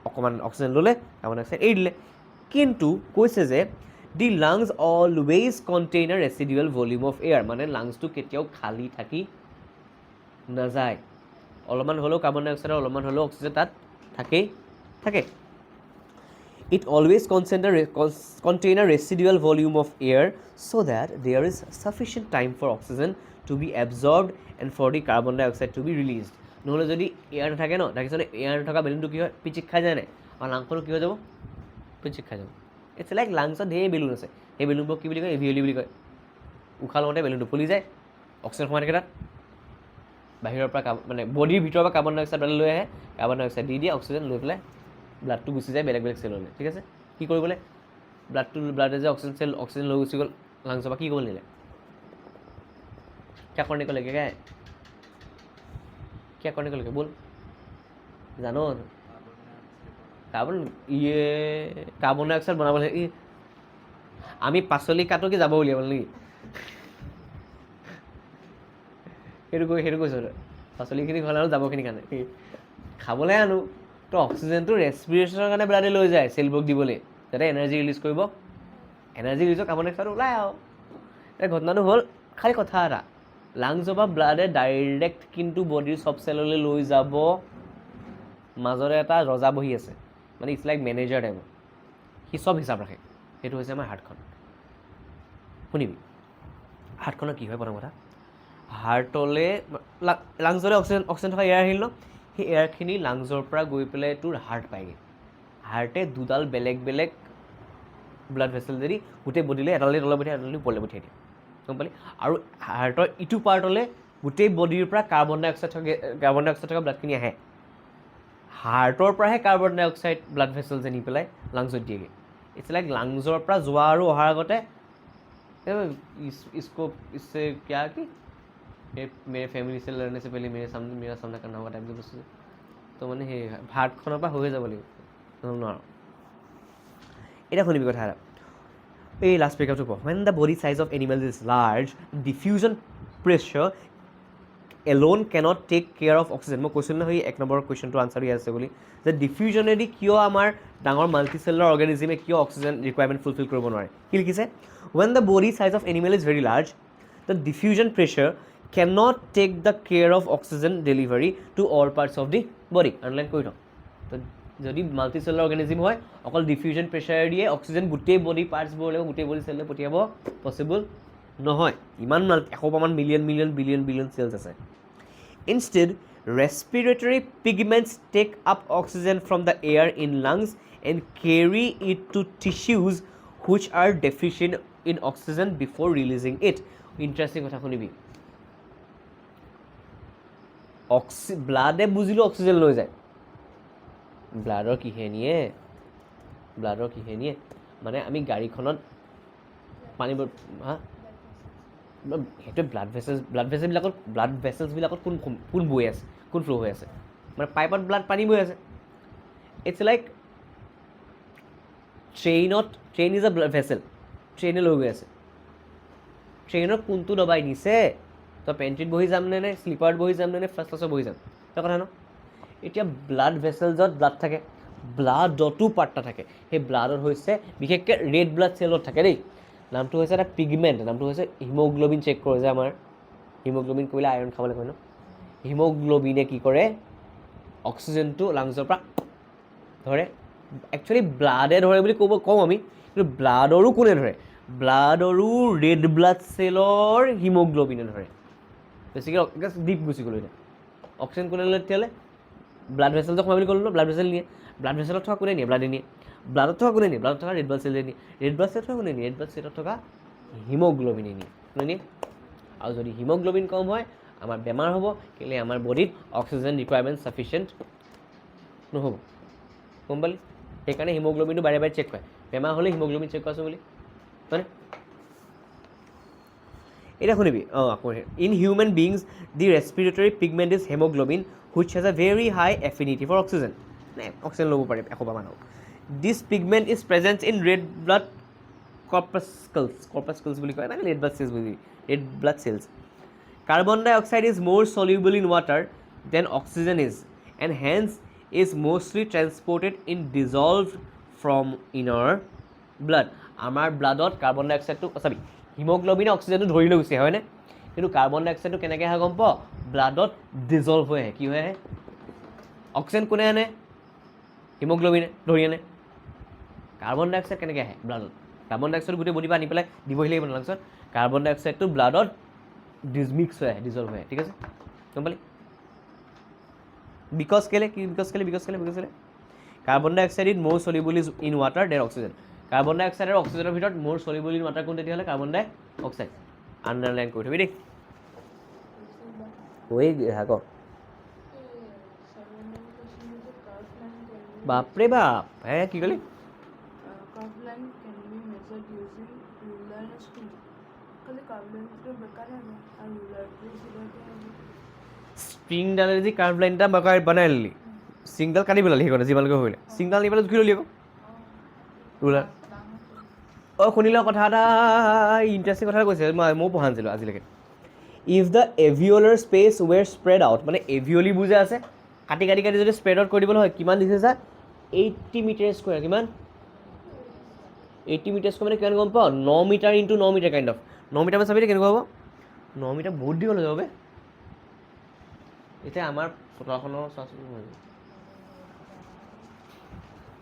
অকণমান অক্সিজেন ল'লে কাৰ্বন ডাই অক্সাইড এৰি দিলে কিন্তু কৈছে যে দি লাংছ অলৱেজ কণ্টেইন আ ৰেচিডুৱেল ভলিউম অফ এয়াৰ মানে লাংছটো কেতিয়াও খালী থাকি নাযায় অলপমান হ'লেও কাৰ্বন ডাই অক্সাইড অলপমান হ'লেও অক্সিজেন তাত থাকে It always contain a residual volume of air so that there is sufficient time for oxygen to be absorbed and for the carbon dioxide to be released. নহ'লে যদি এয়াৰ নাথাকে ন দেখিছনে air নথকা বেলুনটো কি হয় পিচিক খাই যায় নাই আৰু লাংখনো কি হৈ যাব পিচিক খাই যাব ইটছ লাইক লাংছত ধেৰ বেলুন আছে সেই বেলুনবোৰক কি বুলি কয় এভিঅলি বুলি কয় উশাহ লওঁতে বেলুনটো ফুলি যায় অক্সিজেন সোমাই থাকে তাত বাহিৰৰ পৰা মানে বডিৰ ভিতৰৰ পৰা কাৰ্বন ডাই অক্সাইড লৈ আহে কাৰ্বন ডাই অক্সাইড দি দিয়ে অক্সিজেন লৈ পেলাই ব্লাডটো গুচি যায় বেলেগ চেললৈ ঠিক আছে কি কৰিবলৈ ব্লাডে যে অক্সিজেন লৈ গুচি গ'ল লাংছৰ পৰা কি কৰিব নিলে কিয় কৰিব লাগে কিয় কৰিব লাগে বল জানো কাৰ্বন ডাই অক্সাইড বনাব লাগে আমি পাচলি কাটো কি যাব উলিয়াব নেকি সেইটো কৈছোঁ পাচলিখিনি ঘৰ আৰু যাবখিনি কাৰণে খাবলৈ আনো তো অক্সিজেনটো ৰেছপিৰেশ্যনৰ কাৰণে ব্লাডে লৈ যায় চেলবোৰক দিবলৈ যাতে এনাৰ্জি ৰিলিজ কৰিব এনাৰ্জি ৰিলিজৰ কাৰ্বন ডাই অক্সাইড ওলাই আৰু এতিয়া ঘটনাটো হ'ল খালি কথা এটা লাংছৰ পৰা ব্লাডে ডাইৰেক্ট কিন্তু বডিৰ চব চেললৈ লৈ যাব মাজতে এটা ৰজা বহি আছে মানে ইটছ লাইক মেনেজাৰ টাইপৰ সি চব হিচাপ ৰাখে সেইটো হৈছে আমাৰ হাৰ্টখন শুনিবি হাৰ্টখনৰ কি হয় প্ৰথম কথা হাৰ্টলৈ লাংছলৈ অক্সিজেন থকা এয়াৰ আহিল ন সেই এয়াৰখিনি লাংছৰ পৰা গৈ পেলাই তোৰ হাৰ্ট পায়গৈ হাৰ্টে দুডাল বেলেগ বেলেগ ব্লাড ভেচেল যদি গোটেই বডিলৈ এডালি তলে পঠিয়াই এডালি ওপৰলৈ পঠিয়াই দিয়ে গম পালি আৰু হাৰ্টৰ ইটো পাৰ্টলৈ গোটেই বডিৰ পৰা কাৰ্বন ডাই অক্সাইড থকা ব্লাডখিনি আহে হাৰ্টৰ পৰাহে কাৰ্বন ডাই অক্সাইড ব্লাড ভেচেল যে নি পেলাই লাংছত দিয়েগৈ ইটছ লাইক লাংছৰ পৰা যোৱা আৰু অহাৰ আগতে इसको इससे क्या कि ये मेरे फैमिली से लड़ने से पहले मेरा सामना करना होगा टाइप की বস্তু তো মানে সেই হাৰ্টখনৰ পৰা হৈ যাব লাগিব নোৱাৰোঁ এটা শুনিবি কথা এটা এই লাষ্ট পেকাপটো পঢ় when the body size of animals is large diffusion pressure alone cannot take care of oxygen মই কৈছিলোঁ নহয় এক নম্বৰ কুৱেশ্যনটো আনচাৰ হৈ আছে বুলি যে ডিফিউজনেদি কিয় আমাৰ ডাঙৰ মাল্টিচেলুলাৰ অৰ্গেনিজিমে কিয় অক্সিজেন ৰিকুৱাৰমেণ্ট ফুলফিল কৰিব নোৱাৰে কি লিখিছে when the body size of animal is very large the diffusion pressure cannot take the care of oxygen delivery to all parts of the body আনলাইন কৰি থওঁ তো যদি মাল্টিচেলুলাৰ অৰ্গেনিজিম হয় অকল ডিফিউজন প্ৰেছাৰ দিয়ে অক্সিজেন গোটেই বডি পাৰ্টছবোৰলৈ গোটেই বডি চেললৈ পঠিয়াব পচিবল নহয় ইমান এশমান মিলিয়ন বিলিয়ন চেলছ আছে Instead, respiratory pigments take up oxygen from the air in lungs and carry it to tissues which are deficient in oxygen before releasing it. Interesting কথা শুনিবি ব্লাডে বুজিলো oxygen লৈ যায় ব্লাডৰ কিহে নিয়ে মানে আমি গাড়ীখনত পানী হা সেইটোৱে ব্লাড ভেচেলছবিলাকত কোন বৈ আছে কোন ফ্ল' হৈ আছে মানে পাইপত পানী বৈ আছে it's like train is a vessel ট্ৰেইনে লৈ গৈ আছে ট্ৰেইনত কোনটো দবাই নিছে তই পেণ্ট্ৰিত বহি যাম নে শ্লিপাৰত বহি যাম নে ফাৰ্ষ্ট ক্লাছত বহি যাম তই কথা ন এতিয়া ব্লাড ভেচেলছত ব্লাড থাকে ব্লাডতো পাৰ্টটা থাকে সেই ব্লাডত হৈছে বিশেষকৈ ৰেড ব্লাড চেলত থাকে দেই নামটো হৈছে এটা পিগমেণ্ট নামটো হৈছে হিমোগ্ল'বিন চেক কৰে যে আমাৰ হিমোগ্ল'বিন কৰিলে আইৰণ খাবলৈ কয় ন হিমোগ্ল'বিনে কি কৰে অক্সিজেনটো লাংছৰ পৰা ধৰে একচুৱেলি ব্লাডে ধৰে বুলি কওঁ আমি কিন্তু ব্লাডৰো কোনে ধৰে ব্লাডৰো ৰেড ব্লাড চেলৰ হিমোগ্ল'বিনে ধৰে বেছিকৈ ডিপ গুচি গ'লো এতিয়া অক্সিজেন কোনে লয় তেতিয়াহ'লে ব্লাড ভেচেলটো সোমাই বুলি ক'লোঁ ন ব্লাড ভেচেল নিয়ে ব্লাড ভেচেলত থকা কোনে নিয়ে ব্লাডে নিয়ে ব্লাডত থকা কোনে নিয়ে ব্লাডত থকা ৰেড ব্লাড চেলে নিয়ে ৰেড ব্লাড চেলত থকা কোনে নিয়ে ৰেড ব্লাড চেলত থকা হিমোগ্ল'বিনে নিয়ে কোনে নিয়ে আৰু যদি হিমোগ্ল'বিন কম হয় আমাৰ বেমাৰ হ'ব কেলৈ আমাৰ বডিত অক্সিজেন ৰিকুৱাৰমেণ্ট ছাফিচিয়েণ্ট নহ'ব গম পালি সেইকাৰণে হিমোগ্ল'বিনটো বাৰে বাৰে চেক কৰে বেমাৰ হ'লে হিমোগ্ল'বিন চেক কৰাচোন বুলি হয়নে এটা শুনিবি আকৌ in human beings the respiratory pigment is haemoglobin which has a very high affinity for oxygen oxygen ল'ব পাৰে এশবা মানুহ this pigment is present in red blood corpuscles বুলি কয় মানে red blood cells carbon dioxide is more soluble in water than oxygen is and hence is mostly transported in dissolved from in our blood আমাৰ ব্লাডত carbon ডাই অক্সাইডটো হিমোগ্ল'বিনে অক্সিজেনটো ধৰি লৈ গুচি আহে হয়নে কিন্তু কাৰ্বন ডাই অক্সাইডটো কেনেকৈ আহে গম পাওঁ ব্লাডত ডিজলভ হৈ আহে কি হৈ আহে অক্সিজেন কোনে আনে হিমোগ্ল'বিনে ধৰি আনে কাৰ্বন ডাই অক্সাইড কেনেকৈ আহে ব্লাডত কাৰ্বন ডাই অক্সাইড গোটেই বডিৰ পৰা আনি পেলাই দিবহি লাগিব তাৰপিছত কাৰ্বন ডাই অক্সাইডটো ব্লাডত মিক্স হৈ আহে ডিজলভ হৈ আহে ঠিক আছে গম পালি বিকজ কেলে carbon dioxide is more soluble in water than oxygen carbon dioxide আৰু অক্সিজেনৰ ভিতৰত মোৰ সলিউবল ইন ৱাটাৰ কোন তেতিয়াহ'লে কাৰ্বন ডাই অক্সাইড আণ্ডাৰলাইন কৰি থবি দেই কৈ ক বাপৰে বাপ কি ক'লি স্প্ৰিংডালে যি কাৰ্ভ লাইন এটা বনাই ল'লি চিংডাল কাটি পেলালি সেইকাৰণে যিমানকৈ হৈলে চিংডাল নি পেলাই জুখি ল'লি আকৌ ৰুলাৰ শুনিলোঁ কথা এটা ইণ্টাৰেষ্টিং কথা কৈছে ময়ো পঢ়া নাছিলোঁ আজিলৈকে if the alveolar space were spread out মানে এভিঅ'লিবোৰ যে আছে কাটি যদি স্প্ৰেড আউট কৰি দিবলৈ হয় কিমান দিছে ছাৰ 80 মিটাৰ স্কুৱেৰ কিমান 80 মিটাৰ স্কুৱেৰ মানে কিমান গম পাওঁ 9 metre into 9 metre kind of 9 metre মানে চাবি কেনেকুৱা হ'ব 9 মিটাৰ বহুত দীঘল হৈ যাব এতিয়া আমাৰ ফটোখনৰ চোৱাচোন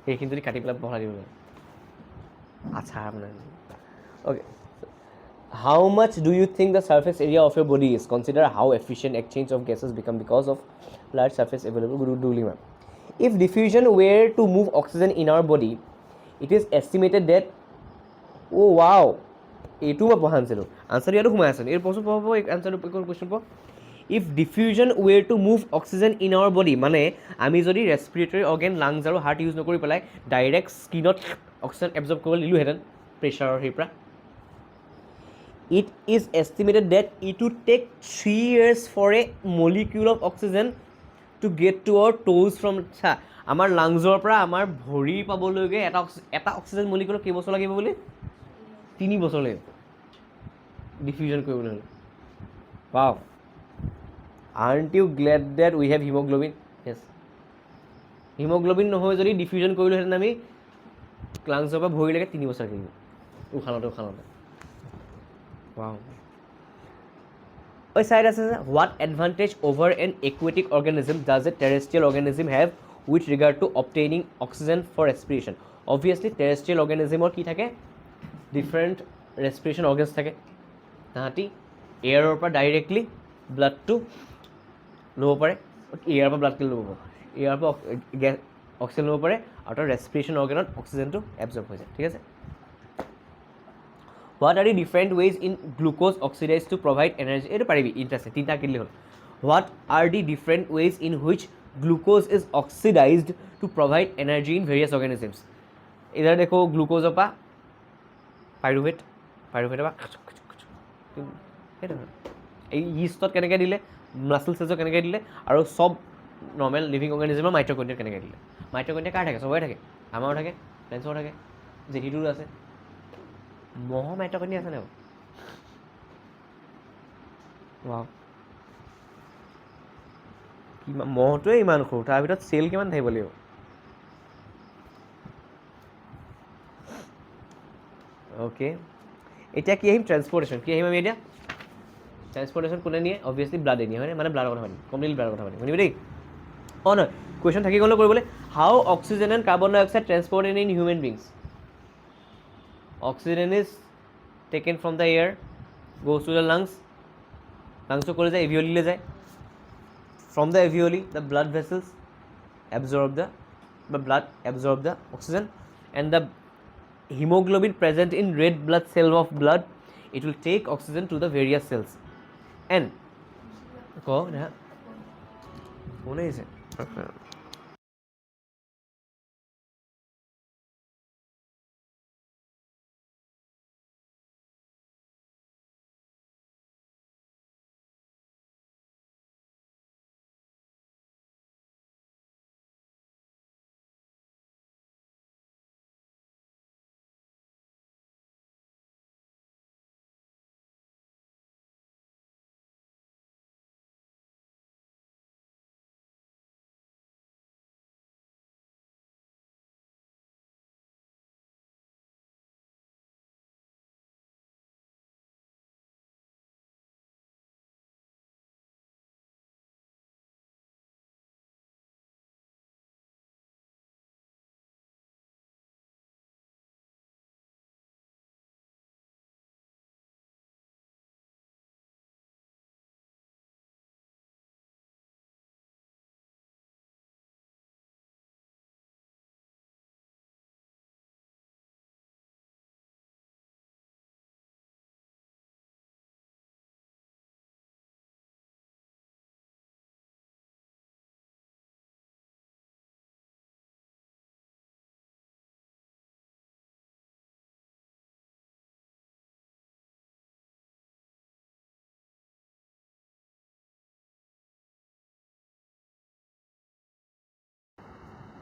সেইখিনি যদি কাটি পেলাই বঢ়াই দিব লাগে আচ্ছা মানে okay How much do you think the surface area of your body is? Consider how efficient exchange of gases become because of large surface available. If diffusion were to move oxygen in our body, it is estimated that oh wow এইটো মই পঢ়া নাছিলোঁ answer ইয়াতো সোমাই আছে এই প্ৰশ্ন পঢ়াব আনচাৰটো কুৱেশ্যন পঢ় if diffusion were to move oxygen in our body মানে আমি যদি ৰেছপিৰেটৰী অৰ্গেন লাংছ আৰু হাৰ্ট ইউজ নকৰি পেলাই ডাইৰেক্ট স্কিনত অক্সিজেন এবজৰ্ব কৰিবলৈ দিলোঁহেঁতেন প্ৰেছাৰৰ সেই পৰা it is estimated that it would take 3 years for a molecule of oxygen to get to our toes from চা আমাৰ লাংজৰ পৰা আমাৰ ভৰি পাবলৈকে এটা অক্সিজেন মলিকুলৰ কেইবছৰ লাগিব বুলি 3 বছৰ লাগিব ডিফিউজন কৰিবলৈ হ'লে wow aren't you glad that we have hemoglobin yes hemoglobin নহয় যদি ডিফিউজন কৰিলোহেঁতেন আমি লাংজৰ পৰা ভৰিলৈকে 3 বছৰ লাগিব উশাহতে wow ওই সাইড আছে যে what advantage over an aquatic organism does a terrestrial organism have with regard to obtaining oxygen for respiration obviously terrestrial organismৰ কি থাকে different respiration organs থাকে তাহাঁতি এয়াৰৰ পৰা ডাইৰেক্টলি ব্লাডটো ল'ব পাৰে এয়াৰৰ পৰা ব্লাডটো ল'ব পাৰে এয়াৰৰ পৰা অক্সিজেন ল'ব পাৰে আৰু তাৰ ৰেস্পিৰেশ্যন অৰ্গেনত অক্সিজেনটো এবজৰ্ব হৈ যায় ঠিক আছে What are the different ways in glucose oxidized to provide energy? It is interesting. Tinta kidli hol. What are the different ways in which glucose is oxidized to provide energy in various organisms? Either dekho glucose pa pyruvate pa ei yeast tot keneke dile muscle cells keneke dile aru sob normal living organism mitochondria keneke dile mitochondria kar thake sobai thake amar thake plants thake jetidur ase মহ মাইটকনি আছে নাই wow মহটোৱে ইমান সৰু তাৰ ভিতৰত cell কিমান থাকিব লাগিব অ'কে এতিয়া কি আহিম ট্ৰান্সপৰ্টেশ্যন কি আহিম আমি এতিয়া ট্ৰান্সপৰ্টেশ্যন কোনে নিয়ে অবভিয়াছলি ব্লাডে নিয়ে হয়নে মানে ব্লাডৰ কথা পাতিম কমপ্লিটলি ব্লাডৰ কথা পাতিম শুনিবি দেই অঁ নহয় কুৱেশ্যন থাকি গ'লে কৰিবলৈ how oxygen and carbon dioxide transported in human beings Oxygen is taken from the air, goes to the lungs. Lungs to kole jay alveoli le jay. From the alveoli, the blood vessels absorb the oxygen, and the hemoglobin present in red blood cell of blood, it will take oxygen to the various cells. And ko na, kone is it?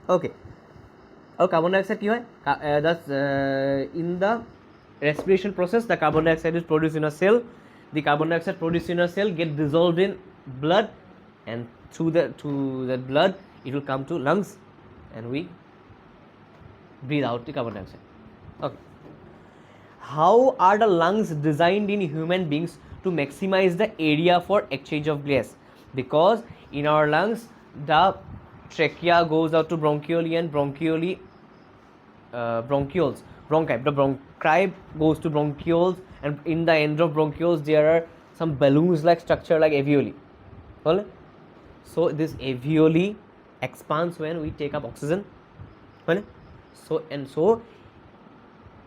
Okay. और carbon dioxide की है thus in the respiration process the carbon dioxide is produced in a cell the carbon dioxide produced in a cell get dissolved in blood and through that blood it will come to lungs and we breathe out the carbon dioxide okay how are the lungs designed in human beings to maximize the area for exchange of gas because in our lungs the trachea goes out to bronchioli and bronchioles the bronchi goes to bronchioles and in the end of bronchioles there are some balloons like structure like alveoli so this alveoli expands when we take up oxygen so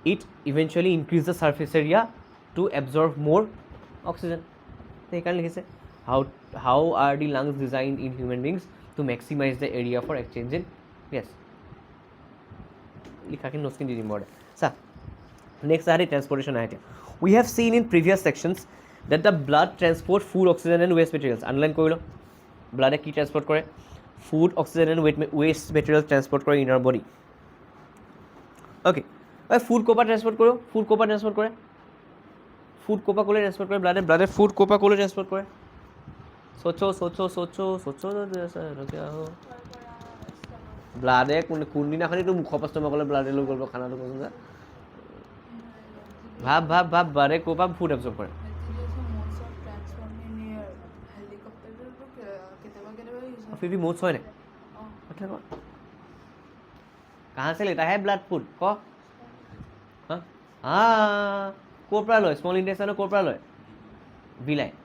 it eventually increases the surface area to absorb more oxygen how are the lungs designed in human beings to maximize the area for exchanging yes लिखा के notes की दी mode सा next आ रही transportation आया We have seen in previous sections that the blood transport food, oxygen and waste materials. Underline কৰি লওঁ ব্লাডে কি transport কৰে food oxygen and waste material transport কৰে in our body okay food ক'ৰ পৰা ট্ৰান্সপৰ্ট কৰোঁ ফুড ক'ৰ পৰা ট্ৰান্সপৰ্ট কৰে ফুড ক'ৰ পৰা ক'লৈ ট্ৰান্সপৰ্ট কৰে ব্লাডে ফুড ক'ৰ পৰা ক'লৈ ট্ৰান্সপৰ্ট কৰে ব্লাডে কোনদিনাখনিতো মুখৰ প্ৰশ্ন ক'লে ব্লাডে লৈ গ'ল খানাটো কৈছোঁ যে ভাব ব্লাডে ক'ৰ পৰা ফুড এবজৰ্ব কৰে फिर मोड्स হয় না मतलब कहाँ से लेता है ब्लड फूड क हाँ ক'ৰ পৰা লয় স্মল ইন্টেষ্টাইনৰ ক'ৰ পৰা লয়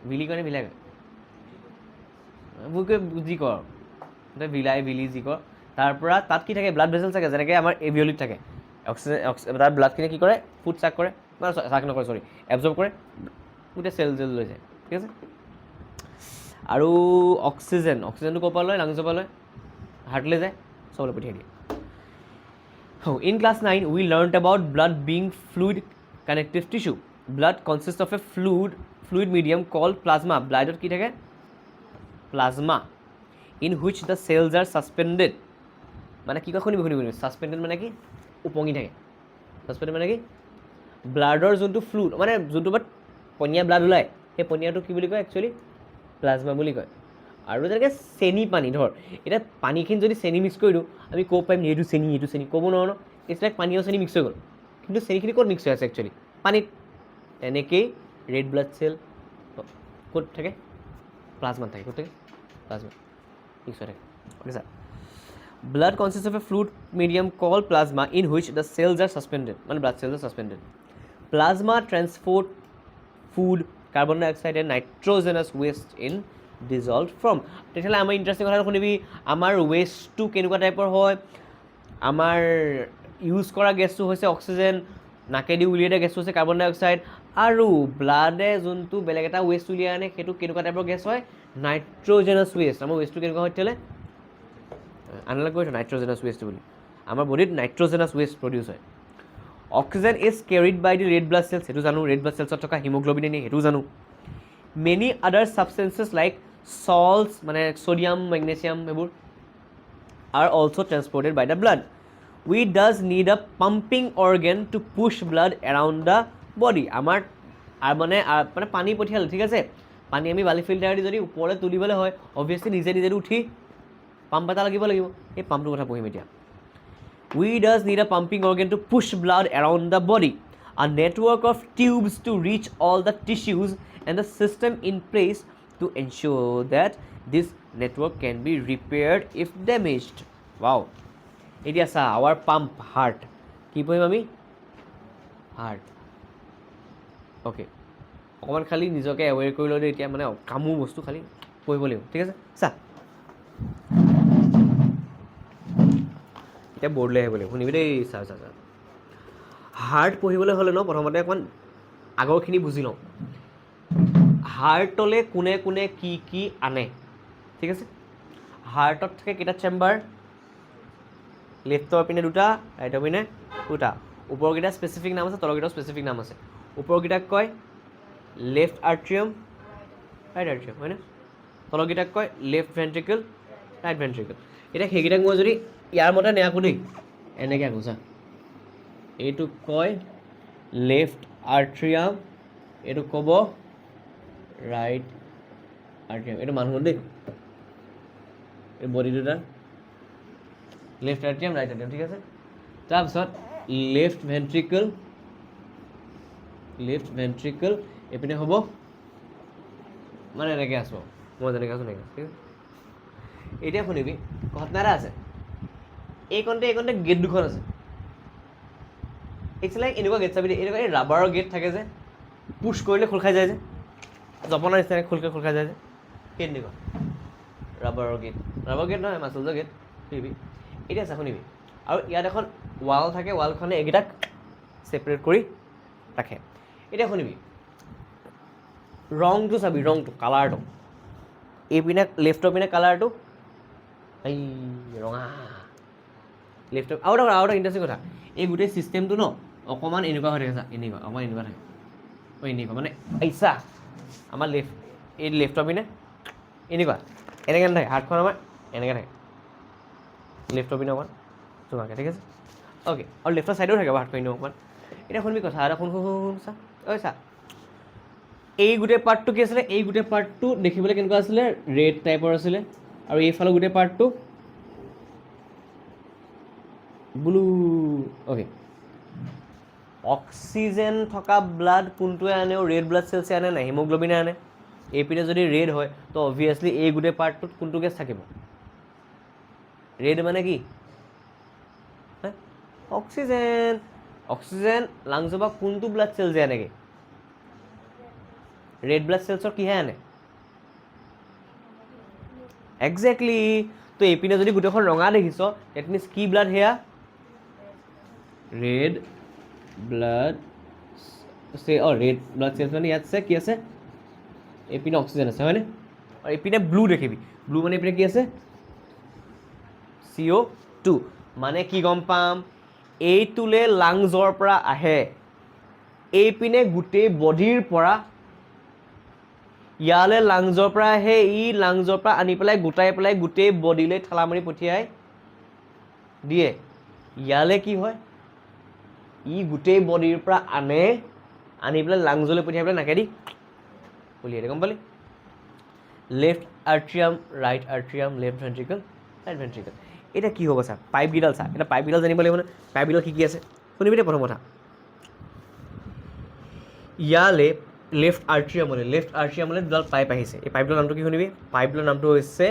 ভিলি কাৰণে ভিলাই বুকে যি কৰ ভিলি যি কৰ তাৰ পৰা তাত কি থাকে ব্লাড ভেছেল থাকে যেনেকৈ আমাৰ এভিয়লিত থাকে অক্সিজেন তাৰ ব্লাডখিনি কি কৰে ফুড চাক কৰে চাক নকৰে চৰি এবজৰ্ব কৰে গোটেই চেল লৈ যায় ঠিক আছে আৰু অক্সিজেনটো ক'ৰ পৰা লয় লাংছৰ পৰা লয় হাৰ্টলৈ যায় চবলৈ পঠিয়াই দিয়ে In class 9 we learned about blood being fluid connective tissue. Blood consists of a fluid medium called plasma. Bloodত কি থাকে plasma in which the cells are suspended. মানে কি কয় শুনিবি suspended মানে কি উপঙি থাকে suspended মানে কি ব্লাডৰ যোনটো ফ্লুইড মানে যোনটো বাট পনীয়া ব্লাড ওলায় সেই পনীয়াটো কি বুলি কয় একচুৱেলি প্লাজমা বুলি কয় আৰু যেনেকৈ চেনি পানী ধৰ এতিয়া পানীখিনি যদি চেনি মিক্স কৰি দিওঁ আমি ক'ব পাৰিম এইটো চেনি ক'ব নোৱাৰোঁ ন ইটছ লাইক পানী আৰু চেনি মিক্স হৈ গ'ল কিন্তু চেনিখিনি ক'ত মিক্স হৈ আছে একচুৱেলি পানীত তেনেকেই ৰেড ব্লাড চেল ক'ত থাকে প্লাজমাত থাকে ক'ত থাকে প্লাজমা মিক্স হৈ থাকে okay sir blood consist of a fluid medium call plasma in which the cells are suspended মানে blood cells are suspended plasma transport food carbon dioxide and nitrogenous waste in dissolve from তেতিয়াহ'লে আমাৰ interesting কথা শুনিবি আমাৰ ৱেষ্টটো কেনেকুৱা টাইপৰ হয় আমাৰ use কৰা গেছটো হৈছে অক্সিজেন নাকেদি উলিয়াই দিয়া গেছটো হৈছে কাৰ্বন ডাই অক্সাইড আৰু ব্লাডে যোনটো বেলেগ এটা ৱেষ্ট উলিয়াই আনে সেইটো কেনেকুৱা টাইপৰ গেছ হয় নাইট্ৰজেনাছ ৱেষ্ট আমাৰ ৱেষ্টটো কেনেকুৱা হয় তেতিয়াহ'লে আনলাইক কৰিছোঁ নাইট্ৰজেনাছ ৱেষ্ট বুলি আমাৰ বডিত নাইট্ৰজেনাছ ৱেষ্ট প্ৰডিউচ হয় oxygen is carried by the red blood cells সেইটো জানো ৰেড ব্লাড চেলছত থকা হিমোগ্ল'বিন এনে সেইটো জানো মেনি আদাৰ ছাবষ্টেঞ্চেছ লাইক salts মানে sodium magnesium এইবোৰ are also transported by the blood we does need a pumping organ to push blood around the body আমাৰ মানে পানী পঠিয়ালে ঠিক আছে পানী আমি বালি ফিল্টাৰ দি যদি ওপৰলৈ তুলিবলৈ হয় অবভিয়াছলি নিজে উঠি পাম্প এটা লাগিব এই পাম্পটোৰ কথা পঢ়িম এতিয়া we does need a pumping organ to push blood around the body a network of tubes to reach all the tissues and the system in place to ensure that this network can be repaired if damaged. Wow. It is our pump heart. কি পঢ়িম আমি heart. Okay. অকণমান খালি নিজকে aware কৰি লওঁ এতিয়া মানে কামো বস্তু খালি পঢ়িব লাগিব ঠিক আছে চা এতিয়া বৰ্ডলৈ আহিব লাগিব শুনিবি দেই চা হাৰ্ট পঢ়িবলৈ হ'লে ন প্ৰথমতে অকণমান আগৰখিনি বুজি লওঁ হাৰ্টলৈ কোনে কোনে কি আনে ঠিক আছে হাৰ্টত থাকে কেইটা চেম্বাৰ লেফ্টৰ পিনে দুটা ৰাইটৰ পিনে দুটা ওপৰকেইটা স্পেচিফিক নাম আছে তলৰকেইটাও স্পেচিফিক নাম আছে ওপৰকেইটাক কয় লেফ্ট আৰ্ট্ৰিয়াম ৰাইট আৰ্ট্ৰিয়াম হয়নে তলৰকেইটাক কয় লেফ্ট ভেন্ট্ৰিকল ৰাইট ভেন্ট্ৰিকল এতিয়া সেইকেইটাক মই যদি ইয়াৰ মতে নেআঁকো দেই এনেকৈ আঁকো চা এইটোক কয় লেফ্ট আৰ্ট্ৰিয়াম এইটো ক'ব ৰাইট আৰ্ট্ৰিয়াম এইটো মানুহ দেই এই বডি দুটা লেফ্ট আৰ্ট্ৰিয়াম ৰাইট আৰ্ট্ৰিয়াম ঠিক আছে তাৰপিছত লেফ্ট ভেন্ট্ৰিকল এইপিনে হ'ব মানে এনেকৈ আছোঁ মই যেনেকৈ আছোঁ এনেকৈ ঠিক আছে এতিয়া শুনিবি ঘটনা এটা আছে এইকণতে গেট দুখন আছে ইটছ লাইক এনেকুৱা গেট চাবি এনেকুৱা এই ৰাবাৰৰ গেট থাকে যে পুছ কৰিলে খোল খাই যায় যে জপনাৰ নিচিনাকৈ খোল খাই যায় যে সেই এনেকুৱা ৰাবাৰৰ গেট নহয় মাছলজৰ গেট শুনিবি এতিয়া আছে শুনিবি আৰু ইয়াত এখন ৱাল থাকে ৱালখনে এইকেইটাক ছেপাৰেট কৰি ৰাখে এতিয়া শুনিবি ৰংটো চাবি ৰংটো কালাৰটো এইপিনে লেফ্টৰ পিনে কালাৰটো এই ৰঙা লেফ্টৰ আৰু এটা ইণ্টাৰেষ্টিং কথা এই গোটেই ছিষ্টেমটো ন অকণমান এনেকুৱা হৈ থাকে চা এনেকুৱা অকণমান এনেকুৱা থাকে এনেকুৱা মানে এইছা আমাৰ এই লেফ্টৰ পিনে এনেকুৱা এনেকৈ নাথাকে হাতখন আমাৰ এনেকৈ থাকে লেফ্টৰ পিনে অকণমান জোঙাকৈ ঠিক আছে অ'কে আৰু লেফ্টৰ ছাইডেও থাকে হাতখন এনেও অকণমান এতিয়া শুনিবি কথা এটা শুন চা ঐ চা এই গোটেই পাৰ্টটো কি আছিলে এই গোটেই পাৰ্টটো দেখিবলৈ কেনেকুৱা আছিলে ৰেড টাইপৰ আছিলে আৰু এইফালৰ গোটেই পাৰ্টটো ব্লু অ'কে অক্সিজেন থকা ব্লাড কোনটোৱে আনে ৰেড ব্লাড চেলছে আনে নাই হিমোগ্ল'বিনে আনে এইপিনে যদি ৰেড হয় তো অবভিয়াছলি এই গোটেই পাৰ্টটোত কোনটো গেছ থাকিব ৰেড মানে কি অক্সিজেন অক্সিজেন লাংছৰ পৰা কোনটো ব্লাড চেলছে আনেগৈ ৰেড ব্লাড চেলছৰ কিহে আনে একজেক্টলি তো এইপিনে যদি গোটেইখন ৰঙা দেখিছ ডেট মিনছ কি ব্লাড সেয়া red blood red blood cells মানে ইয়াত আছে কি আছে এইপিনে অক্সিজেন আছে হয়নে আৰু এইপিনে ব্লু দেখিবি ব্লু মানে এইপিনে কি আছে CO2 মানে কি গম পাম এইটোলে লাংছৰ পৰা আহে এইপিনে গোটেই বডিৰ পৰা ইয়ালে লাংছৰ পৰা আহে ই লাংছৰ পৰা আনি পেলাই গোটাই পেলাই গোটেই বডিলৈ ঠেলা মাৰি পঠিয়াই দিয়ে ইয়ালে কি হয় ই গোটেই বডিৰ পৰা আনি পেলাই লাংছলৈ পঠিয়াই পেলাই নাকেদি উলিয়াই দিয়ে গম পালি লেফ্ট আৰ্ট্ৰিয়াম ৰাইট আৰ্ট্ৰিয়াম লেফ্ট ভেন্ট্ৰিকল ৰাইট ভেন্ট্ৰিকল এতিয়া কি হ'ব চা পাইপকেইডাল চা এতিয়া পাইপকেইডাল জানিব লাগিব নে পাইপকেইডাল কি আছে শুনিবি দে প্ৰথম কথা ইয়ালে লেফ্ট আৰ্ট্ৰিয়ামলৈ দুডাল পাইপ আহিছে এই পাইপডালৰ নামটো কি শুনিবি পাইপডালৰ নামটো হৈছে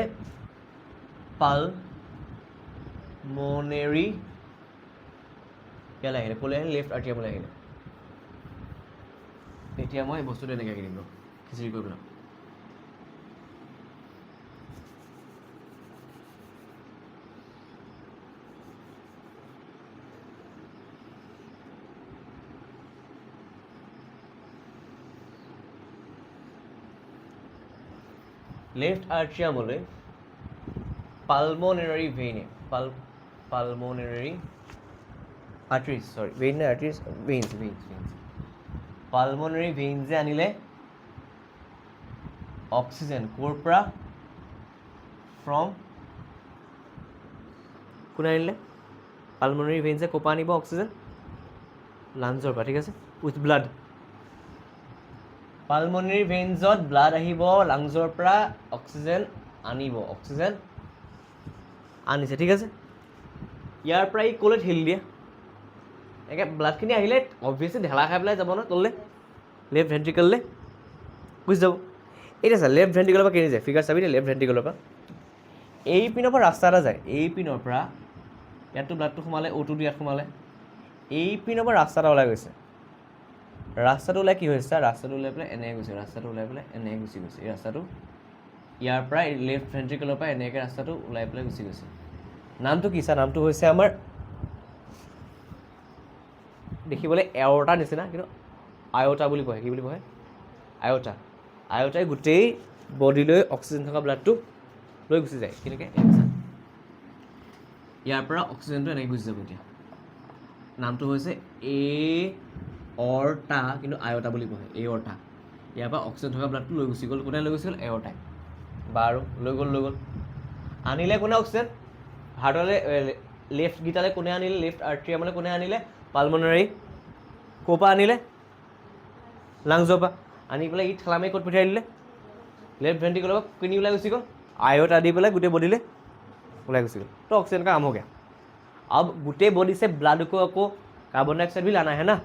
পালমনেৰী ইয়ালৈ আহিলে ক'লৈ আহিলে লেফ্ট আৰ্ট্ৰিয়ামলৈ আহিলে এতিয়া মই বস্তুটো এনেকৈ আঁকি দিম ৰ খিচিৰি কৰি পেলাম লেফ্ট আৰ্ট্ৰিয়ামলৈ পালমনেৰী ভেইনে পালমনেৰী আৰ্টাৰিজ চৰি ভেইন নে আৰ্টাৰিজ ভেইনছ পালমনেৰী ভেইনছে আনিলে অক্সিজেন ক'ৰ পৰা ফ্ৰম কোনে আনিলে পালমনেৰী ভেইনছে ক'ৰ পৰা আনিব অক্সিজেন লাংছৰ পৰা ঠিক আছে উইথ ব্লাড পালমনেৰী ভেইনছত ব্লাড আহিব লাংছৰ পৰা অক্সিজেন আনিছে ঠিক আছে ইয়াৰ পৰা ই ক'লৈ ঠেলি দিয়ে একে ব্লাডখিনি আহিলে অবভিয়াছলি ঢেলা খাই পেলাই যাব ন তললৈ লেফ্ট ভেন্ট্ৰিকললৈ গুচি যাব এতিয়া চা লেফ্ট ভেন্ট্ৰিকলৰ পৰা কেনি যায় ফিগাৰ চাবি দেই লেফ্ট ভেন্ট্ৰিকলৰ পৰা এই পিনৰ পৰা ৰাস্তা এটা যায় এই পিনৰ পৰা ইয়াততো ব্লাডটো সোমালে অ'টোটো ইয়াত সোমালে এই পিনৰ পৰা ৰাস্তা এটা ওলাই গৈছে ৰাস্তাটো ওলাই কি হৈছে ৰাস্তাটো ওলাই পেলাই এনেকৈ গৈছে এই ৰাস্তাটো ইয়াৰ পৰা লেফ্ট ভেন্ট্ৰিকলৰ পৰা এনেকৈ ৰাস্তাটো ওলাই পেলাই গুচি গৈছে নামটো কি চা নামটো হৈছে আমাৰ দেখিবলৈ এৰ'টাৰ নিচিনা কিন্তু আয়তা বুলি কয় কি বুলি কয় আয়তাই গোটেই বডিলৈ অক্সিজেন থকা ব্লাডটো লৈ গুচি যায় কেনেকৈ ইয়াৰ পৰা অক্সিজেনটো এনেকৈ গুচি যাব এতিয়া নামটো হৈছে অৰ্টা কিন্তু আয়তা বুলি কয় অৰ্টা ইয়াৰ পৰা অক্সিজেন থকা ব্লাডটো লৈ গুচি গ'ল কোনে লৈ গুচি গ'ল এঅৰ্টাই বাৰু লৈ গ'ল আনিলে কোনে অক্সিজেন হাৰ্টলৈ লেফ্ট গীটালৈ কোনে আনিলে লেফ্ট আৰ্ট্ৰিয়ামলৈ কোনে আনিলে পালমনেৰী ক'ৰ পৰা আনিলে লাংছৰ পৰা আনি পেলাই ই ঠেলা মাৰি ক'ত পঠিয়াই দিলে লেফ্ট ভেন্ট্ৰিকলৰ পৰা কিনি ওলাই গুচি গ'ল আয়তা দি পেলাই গোটেই বডিলৈ ওলাই গুচি গ'ল তো অক্সিজেন का काम हो गया अब গোটেই बॉडी से ब्लड को आपको कार्बन डाइऑक्साइड भी लाना है ना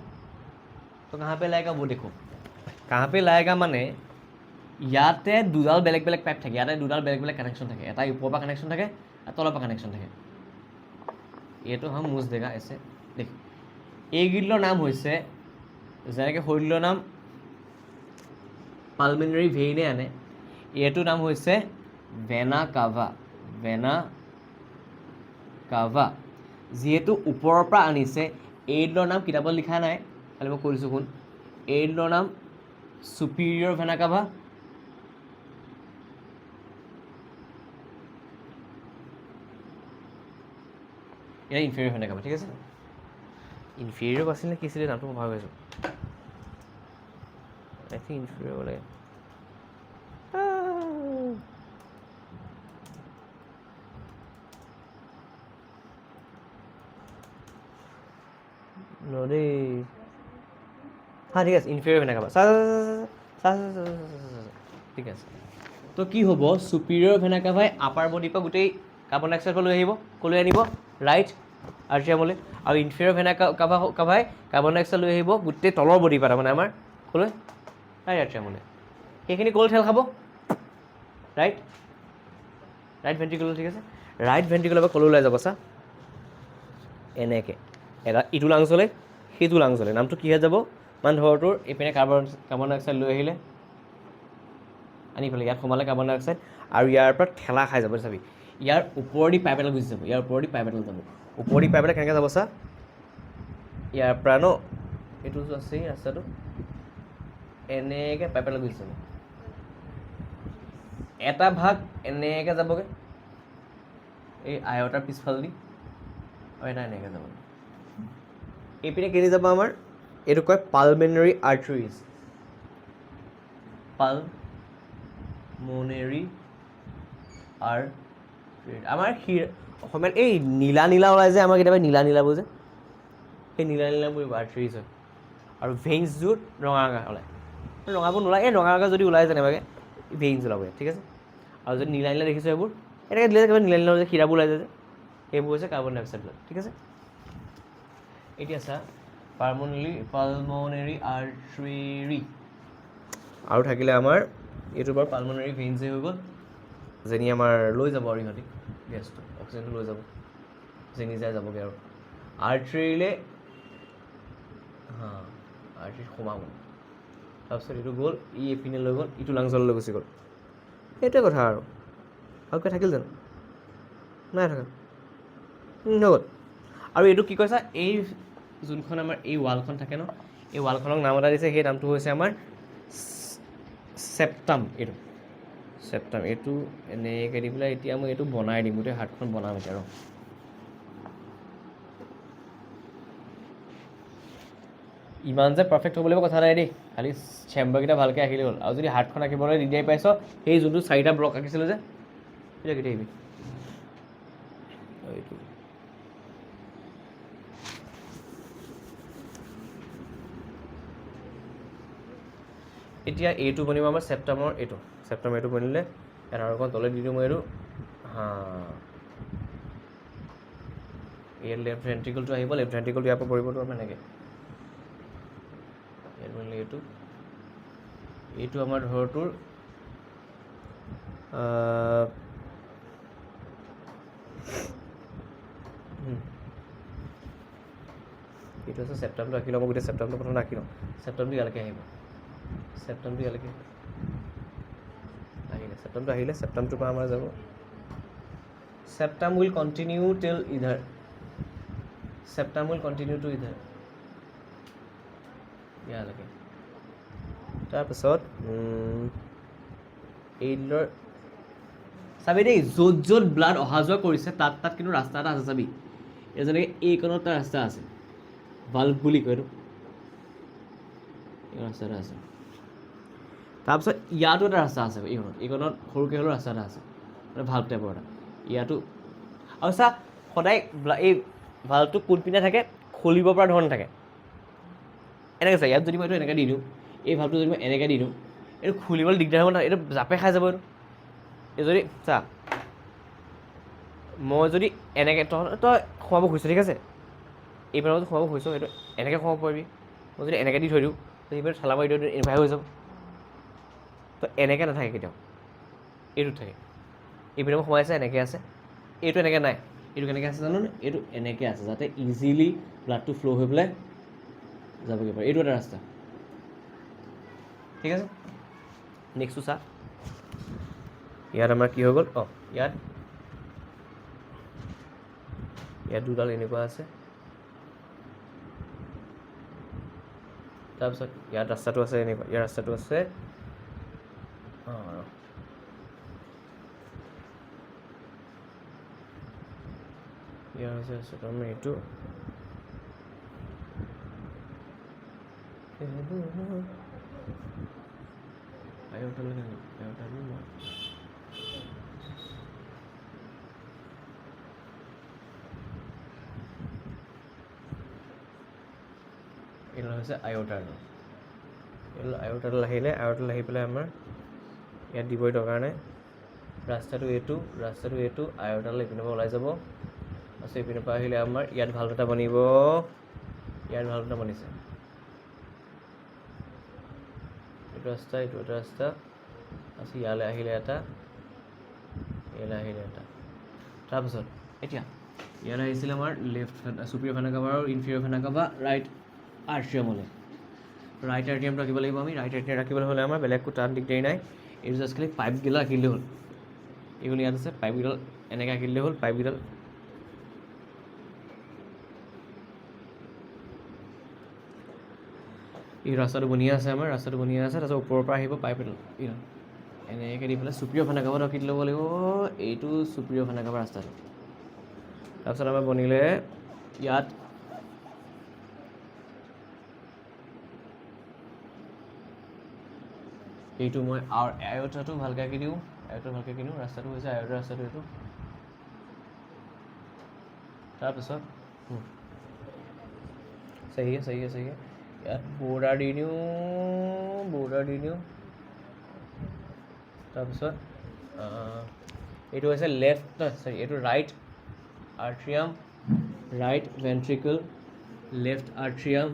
तो कहाँ पे लाएगा वो देखो कहाँ पे लाएगा মানে ইয়াতে দুডাল বেলেগ বেলেগ পাইপ থাকে ইয়াতে দুডাল বেলেগ বেলেগ কানেকশ্যন থাকে এটা ওপৰৰ পৰা কানেকশ্যন থাকে আৰু তলৰ পৰা কানেকশ্যন থাকে এইটো हम मुझ देगा ऐसे देख এইগিলৰ নাম হৈছে যেনেকৈ শৰীৰৰ নাম পালমনেৰী ভেইনে আনে এইটো নাম হৈছে ভেনা কাভা যিহেতু ওপৰৰ পৰা আনিছে এইডৰ নাম কিতাপত লিখা নাই খালি মই কৈ দিছোঁ শুন এইডৰ নাম সুপিৰিয়ৰ ভেনা কাভা ইয়াৰ ইনফেৰিয়ৰ ভেনা কাভা ঠিক আছে ইনফেৰিয়ৰ আছিল নে কি আছিলে নামটো মই পাহৰি গৈছোঁ think inferior হ'ব লাগে নদী হা ঠিক আছে ইনফেৰিয়ৰ ভেনা কাভা ঠিক আছে তো কি হ'ব চুপিৰিয়ৰ ভেনা কাভাই আপাৰ বডিৰ পৰা গোটেই কাৰ্বন ডাই অক্সাইড লৈ আহিব ক'লৈ আনিব ৰাইট আৰ্চিয়ামলৈ আৰু ইনফেৰিয়ৰ ভেনা কাভাই কাৰ্বন ডাই অক্সাইড লৈ আহিব গোটেই তলৰ বডিৰ পৰা তাৰমানে আমাৰ ক'লৈ ৰাইট আৰ্চিয়ামলৈ সেইখিনি ক'লৈ ঠেল খাব ৰাইট ৰাইট ভেন্ট্ৰিকুল ঠিক আছে ৰাইট ভেন্ট্ৰিকুলৰ পৰা ক'লৈ ওলাই যাব চা এনেকৈ এটা ইটো লাংচলৈ সেইটো লাংচলৈ নামটো কিহে যাব মানে ধৰ তোৰ এইপিনে কাৰ্বন ডাই অক্সাইড লৈ আহিলে আনি পেলাই ইয়াত সোমালে কাৰ্বন ডাই অক্সাইড আৰু ইয়াৰ পৰা ঠেলা খাই যাব চাবি ইয়াৰ ওপৰেদি পাইপ এডাল গুচি যাব ইয়াৰ ওপৰেদি পাইপ এডাল যাব ওপৰেদি পাইপ এডাল কেনেকৈ যাব চা ইয়াৰ পৰা ন এইটো আছেই ৰাস্তাটো এনেকৈ পাইপ এডাল গুচি যাব এটা ভাগ এনেকৈ যাবগৈ এই আয়তাৰ পিছফালেদি আৰু এটা এনেকৈ যাব এইপিনে কেনি যাব আমাৰ এইটো কয় পালমেনাৰী আৰ্টাৰিজ পালমনেৰী আৰ্টাৰি আমাৰ অসমীয়াত এই নীলা নীলা ওলাই যে আমাৰ কেতিয়াবা নীলা নীলাবোৰ যে সেই নীলা নীলাবোৰ আৰ্টাৰিজ হয় আৰু ভেইন্সযোৰ ৰঙা ৰঙা ওলায় ৰঙাবোৰ নোলায় এই ৰঙা ৰঙা যদি ওলাই যেনেবাকৈ ভেইন্স ওলাব ঠিক আছে আৰু যদি নীলা নীলা দেখিছোঁ এইবোৰ এনেকৈ দিলে কিবা নীলা নীলা যে শিৰাবোৰ ওলাই যায় যে সেইবোৰ হৈছে কাৰ্বন ডাই অক্সাইড ঠিক আছে এতিয়া চা পালমনেৰী আৰ্টাৰি আৰু থাকিলে আমাৰ এইটো বাৰু পালমনেৰী ভেইন্সে হৈ গ'ল যেনি আমাৰ লৈ যাব আৰু ইহঁতি গেছটো অক্সিজেনটো লৈ যাব যেনি যাই যাবগৈ আৰু আৰ্টাৰিলে আৰ্টাৰিত সোমাব তাৰপিছত এইটো গ'ল এইপিনে লৈ গ'ল ইটো লাংচলৈ গুচি গ'ল সেইটোৱে কথা আৰু কিবা থাকিল জানো নাই থকা হৈ গ'ল আৰু এইটো কি কৈছা এই যোনখন আমাৰ এই ৱালখন থাকে ন এই ৱালখনক নাম এটা দিছে সেই নামটো হৈছে আমাৰ চেপ্টাম এইটো এনেকৈ দি পেলাই এতিয়া মই এইটো বনাই দিম গোটেই হাতখন বনাম এতিয়া আৰু ইমান যে পাৰফেক্ট হ'ব লাগিব কথা নাই দেই খালি চেম্বাৰকেইটা ভালকৈ আঁকিলে হ'ল আৰু যদি হাতখন আঁকিবলৈ দিগদাৰি পাইছ সেই যোনটো 4টা ব্লক আঁকিছিলোঁ যে সেইটো আঁকি থাকিবি এইটো এতিয়া এইটো বনিব আমাৰ চেপ্টামৰ এইটো বনিলে এটা আৰু অকণ তলে দি দিওঁ মই এইটো ইয়াত লেফ্ট ভেন্ট্ৰিকলটো আহিব লেফ্ট ভেন্ট্ৰিকলটো ইয়াৰ পৰা পৰিবটো আমাৰ এনেকৈ ইয়াত বনিলে এইটো আমাৰ ধৰ তোৰ এইটো আছে চেপ্টামটো আঁকি ল'ব গোটেই চেপ্টামটো প্ৰথমে আঁকি লওঁ চেপ্টামটো ইয়ালৈকে আহিব চেপ্টামটো ইয়ালৈকে আহিলে চেপ্টামটোৰ পৰা আমাৰ যাব চেপ্টাম উইল কণ্টিনিউ টিল ইধাৰ ইয়ালৈকে তাৰপিছত এইডালৰ চাবি দেই য'ত ব্লাড অহা যোৱা কৰিছে তাত কিন্তু ৰাস্তা এটা আছে চাবি এই যেনেকৈ এইকণত এটা ৰাস্তা আছে ভাল্ভ বুলি কয় এইটো এই ৰাস্তা এটা আছে তাৰপিছত ইয়াতো এটা ৰাস্তা আছে এইকণত সৰুকৈ হ'লেও ৰাস্তা এটা আছে মানে ভাল্ভ টাইপৰ এটা ইয়াতো আৰু চা সদায় এই ভাল্ভটো কোনপিনে থাকে খুলিব পৰা ধৰণে থাকে এনেকৈ চা ইয়াত যদি মই এইটো এনেকৈ দি দিওঁ এই ভাল্ভটো যদি মই এনেকৈ দি দিওঁ এইটো খুলিবলৈ দিগদাৰ হ'ব নহয় এইটো জাপে খাই যাব এই যদি চা মই যদি এনেকৈ তই সোমাব খুজিছ ঠিক আছে এইপিনে যদি সোমাব খুজিছ এইটো এনেকৈ সোমাব পাৰিবি মই যদি এনেকৈ দি থৈ দিওঁ সেইপিনে ঠেলা মাৰি দিওঁ এনেকুৱাই হৈ যাব তো এনেকৈ নাথাকে কেতিয়াও এইটোত থাকে এইপিনে সোমাই আছে এনেকৈ আছে এইটো এনেকৈ নাই এইটো কেনেকৈ আছে জানো এইটো এনেকৈ আছে যাতে ইজিলি ব্লাডটো ফ্ল' হৈ পেলাই যাবগৈ পাৰে এইটো এটা ৰাস্তা ঠিক আছে নেক্সটটো চা ইয়াত আমাৰ কি হৈ গ'ল ইয়াত দুডাল এনেকুৱা আছে তাৰপিছত ইয়াত ৰাস্তাটো আছে এনেকুৱা ইয়াৰ ৰাস্তাটো আছে ইয়াৰ হৈছে তাৰমানে এইটো আয়োটালৈকে আয়োটালৈ মই এইটো হৈছে আয়োটাৰডাল। এইটো আয়োটাৰডাল আহিলে আয়োটাৰডাল আহি পেলাই আমাৰ ইয়াত দিবই দৰকাৰ নাই। ৰাস্তাটো এইটো আয়োটাৰডাল এইপিনৰ পৰা ওলাই যাব। তাৰপিছত এইপিনৰ পৰা আহিলে আমাৰ ইয়াত ভাল এটা বনিব, ইয়াত ভাল এটা বনিছে। এইটো ৰাস্তা, এইটো এটা ৰাস্তা, তাৰপিছত ইয়ালৈ আহিলে এটা, ইয়ালৈ আহিলে এটা। তাৰপিছত এতিয়া ইয়ালৈ আহিছিলে আমাৰ লেফ্ট চুপিৰিয়ৰ ভেনা কাভা আৰু ইনফিৰিয়ৰ ভেনা কাভা ৰাইট আৰ্ট্ৰিয়ামলৈ। ৰাইট আৰ্ট্ৰিয়ামটো ৰাখিব লাগিব আমি। ৰাইট আৰ্ট্ৰিয়াম ৰাখিবলৈ হ'লে আমাৰ বেলেগ একো টান দিগদাৰি নাই। এইটো জাষ্ট খালি পাইপকেইডাল ৰাখিলে হ'ল। এইবোৰ ইয়াত আছে, পাইপকেইডাল এনেকৈ ৰাখিলে হ'ল। পাইপকেইডাল এই ৰাস্তাটো বনিয়া আছে আমাৰ, ৰাস্তাটো বনিয়া আছে। তাৰপিছত ওপৰৰ পৰা আহিব পাইপকেইডাল এনেকৈ দি পেলাই চুপিৰিয়ৰ ভেনা কাভাত ৰাখি ল'ব লাগিব। এইটো চুপিৰিয়ৰ ভেনা কাভা ৰাস্তাটো। তাৰপিছত আমাৰ বনিলে ইয়াত এইটো মই আয়োটাটো ভালকৈ আঁকি দিওঁ, ৰাস্তাটো হৈছে আয়োটা ৰাস্তাটো এইটো। তাৰপিছত চাহিয়ে ইয়াত বৰ্ডাৰ দি দিওঁ। তাৰপিছত এইটো হৈছে এইটো ৰাইট আৰ্ট্ৰিয়াম, ৰাইট ভেন্ট্ৰিকল, লেফ্ট আৰ্ট্ৰিয়াম,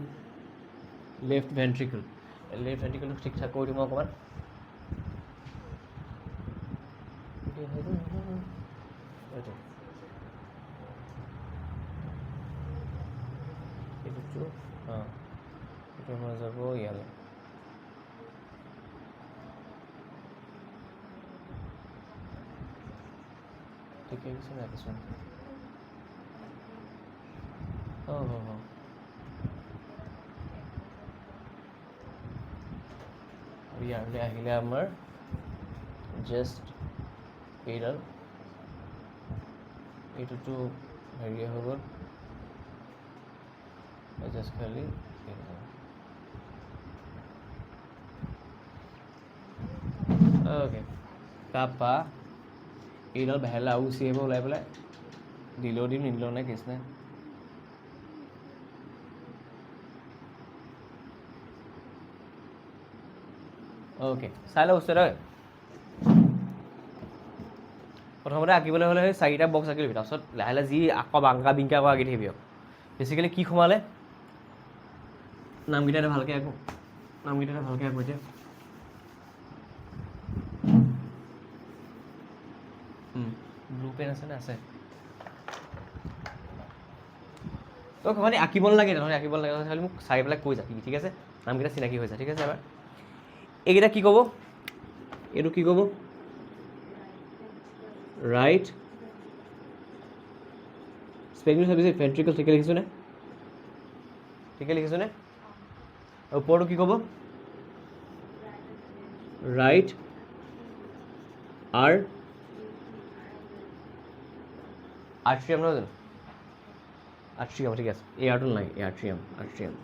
লেফ্ট ভেন্ট্ৰিকলটো ঠিক ঠাক কৰি দিম অকণমান। এইটো হৈ যাব ইয়ালৈ। ঠিকে কিছু নাই কিছুমান ইয়ালৈ আহিলে আমাৰ জাষ্ট এইডাল, এইটোতো হেৰিয়ে হৈ গ'ল, জাষ্ট খালি অ'কে। তাৰপৰা এইডাল বাহিৰলৈ আৰু গুচি আহিব ওলাই পেলাই, দিলেও দিম নিদিলেও নাই, কেছ নাই। অ'কে, চাই লওঁ বস্তু এটা। প্ৰথমতে আঁকিবলৈ হ'লে সেই 4টা বক্স আঁকি ল'বি। তাৰপিছত লাহে লাহে যি আকৌ বাংকা বিংকা আকৌ আঁকি থাকিবি আৰু। বেছিকেলি কি সোমালে নামকেইটা এটা ভালকৈ আঁকো, এতিয়া। ব্লু পেন আছে নে? আছে। তই মানে আঁকিব নালাগে, খালি মোক চাই পেলাই কৈ যাবি, ঠিক আছে? নামকেইটা চিনাকি হৈ যায়, ঠিক আছে? এবাৰ এইকেইটা কি ক'ব? এইটো কি ক'ব? ৰাইট স্পেলিংটো চাবিছে, ভেন্ট্ৰিকল ঠিকে লিখিছোনে? ওপৰটো কি ক'ব? ৰাইট আৰ্ট্ৰিয়াম নহয় জানো? আৰ্ট্ৰিয়াম, ঠিক আছে। এই আৰ্টটো নাই, এই আৰ্ট্ৰিয়াম।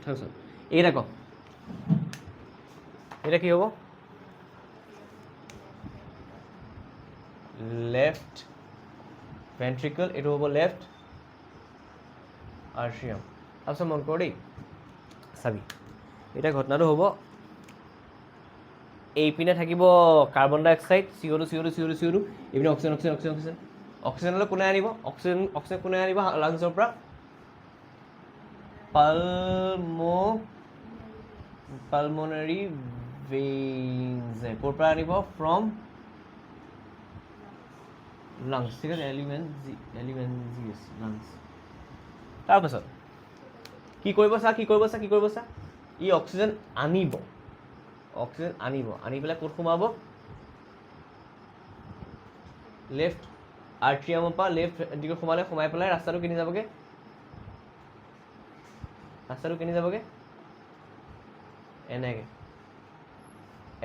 তাৰপিছত এইকেইটা ক, এটা কি হ'ব? লেফ্ট ভেন্ট্ৰিকল, এইটো হ'ব লেফ্ট আৰ্ট্ৰিয়াম। তাৰপিছত মন কৰ দেই, চাবি এতিয়া ঘটনাটো হ'ব, এইপিনে থাকিব কাৰ্বন ডাই অক্সাইড, CO2, এইপিনে অক্সিজেনলৈ কোনে আনিব? অক্সিজেন কোনে আনিব লাংছৰ পৰা? পালমোনাৰী ভেইনছে। ক'ৰ পৰা আনিব? ফ্ৰম লাংছ, ঠিক আছে? লাংছ। তাৰপাছত কি কৰিব চা, ই অক্সিজেন আনিব, আনি পেলাই ক'ত সোমাব? লেফ্ট আৰ্ট্ৰিয়ামৰ পৰা লেফ্ট ভেন্ট্ৰিকল সোমাই পেলাই ৰাস্তাটো কিনি যাবগৈ,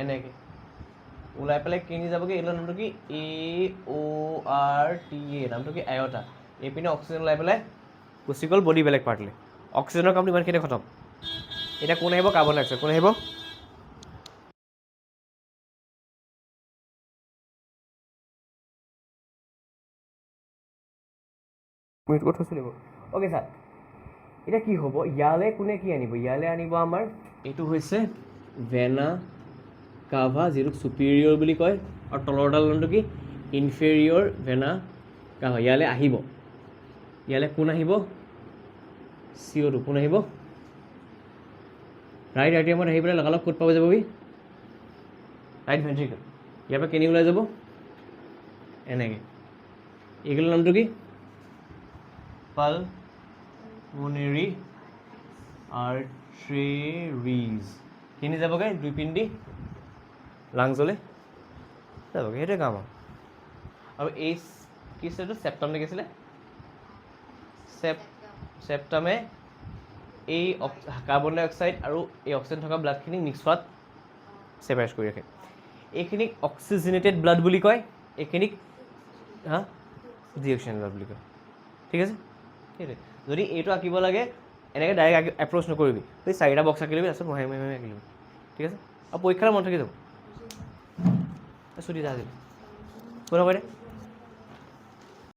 এনেকৈ ওলাই পেলাই কিনি যাবগৈ। এইটোৰ নামটো কি? AORTA, নামটো কি? আয়তা। এইপিনে অক্সিজেন ওলাই পেলাই গুচি গ'ল বডি বেলেগ পাৰ্টলৈ। অক্সিজেনৰ কামটো ইমানখিনি খতম। এতিয়া কোন আহিব? কাৰ্বন ডাই অক্সাইড। কোন আহিব? এইটো কথা চলিব অ'কে ছাৰ এতিয়া কি হ'ব ইয়ালৈ কোনে কি আনিব ইয়ালৈ আনিব আমাৰ এইটো হৈছে ভেনা কাভা যিটোক চুপিৰিয়ৰ বুলি কয় আৰু তলৰডাল নামটো কি ইনফেৰিয়ৰ ভেনা কাভা ইয়ালৈ আহিব ইয়ালৈ কোন আহিব CO2 কোন আহিব ৰাইট আইটিএমত আহি পেলাই লগালগ ক'ত পাব যাবহি ৰাইট ভেন্ট্ৰিকল ইয়াৰ পৰা কেনি ওলাই যাব এনেকৈ এইগুলোৰ নামটো কি পালমোনেৰী আৰ্টেৰিজ কেনি যাবগৈ দুই পিণ্ডি লাংজলৈ যাবগৈ সেইটোৱে কাম আৰু এই কি আছিলে এইটো চেপ্টাম নে কি আছিলে চেপ্টামে এই কাৰ্বন ডাই অক্সাইড আৰু এই অক্সিজেন থকা ব্লাডখিনি মিক্স হোৱাত ছেপাৰেট কৰি ৰাখে এইখিনিক অক্সিজেনেটেড ব্লাড বুলি কয় এইখিনিক ডিঅক্সিজেন ব্লাড বুলি কয় ঠিক আছে সেইটোৱে যদি এইটো আঁকিব লাগে এনেকৈ ডাইৰেক্ট এপ্ৰ'চ নকৰিবি তই 4টা বক্স আঁকি ল'বি তাৰপিছত মহে আঁকি ল'বি ঠিক আছে আৰু পৰীক্ষাৰ মন থাকি যাব ছুটি যা আজি কোন হ'ব দে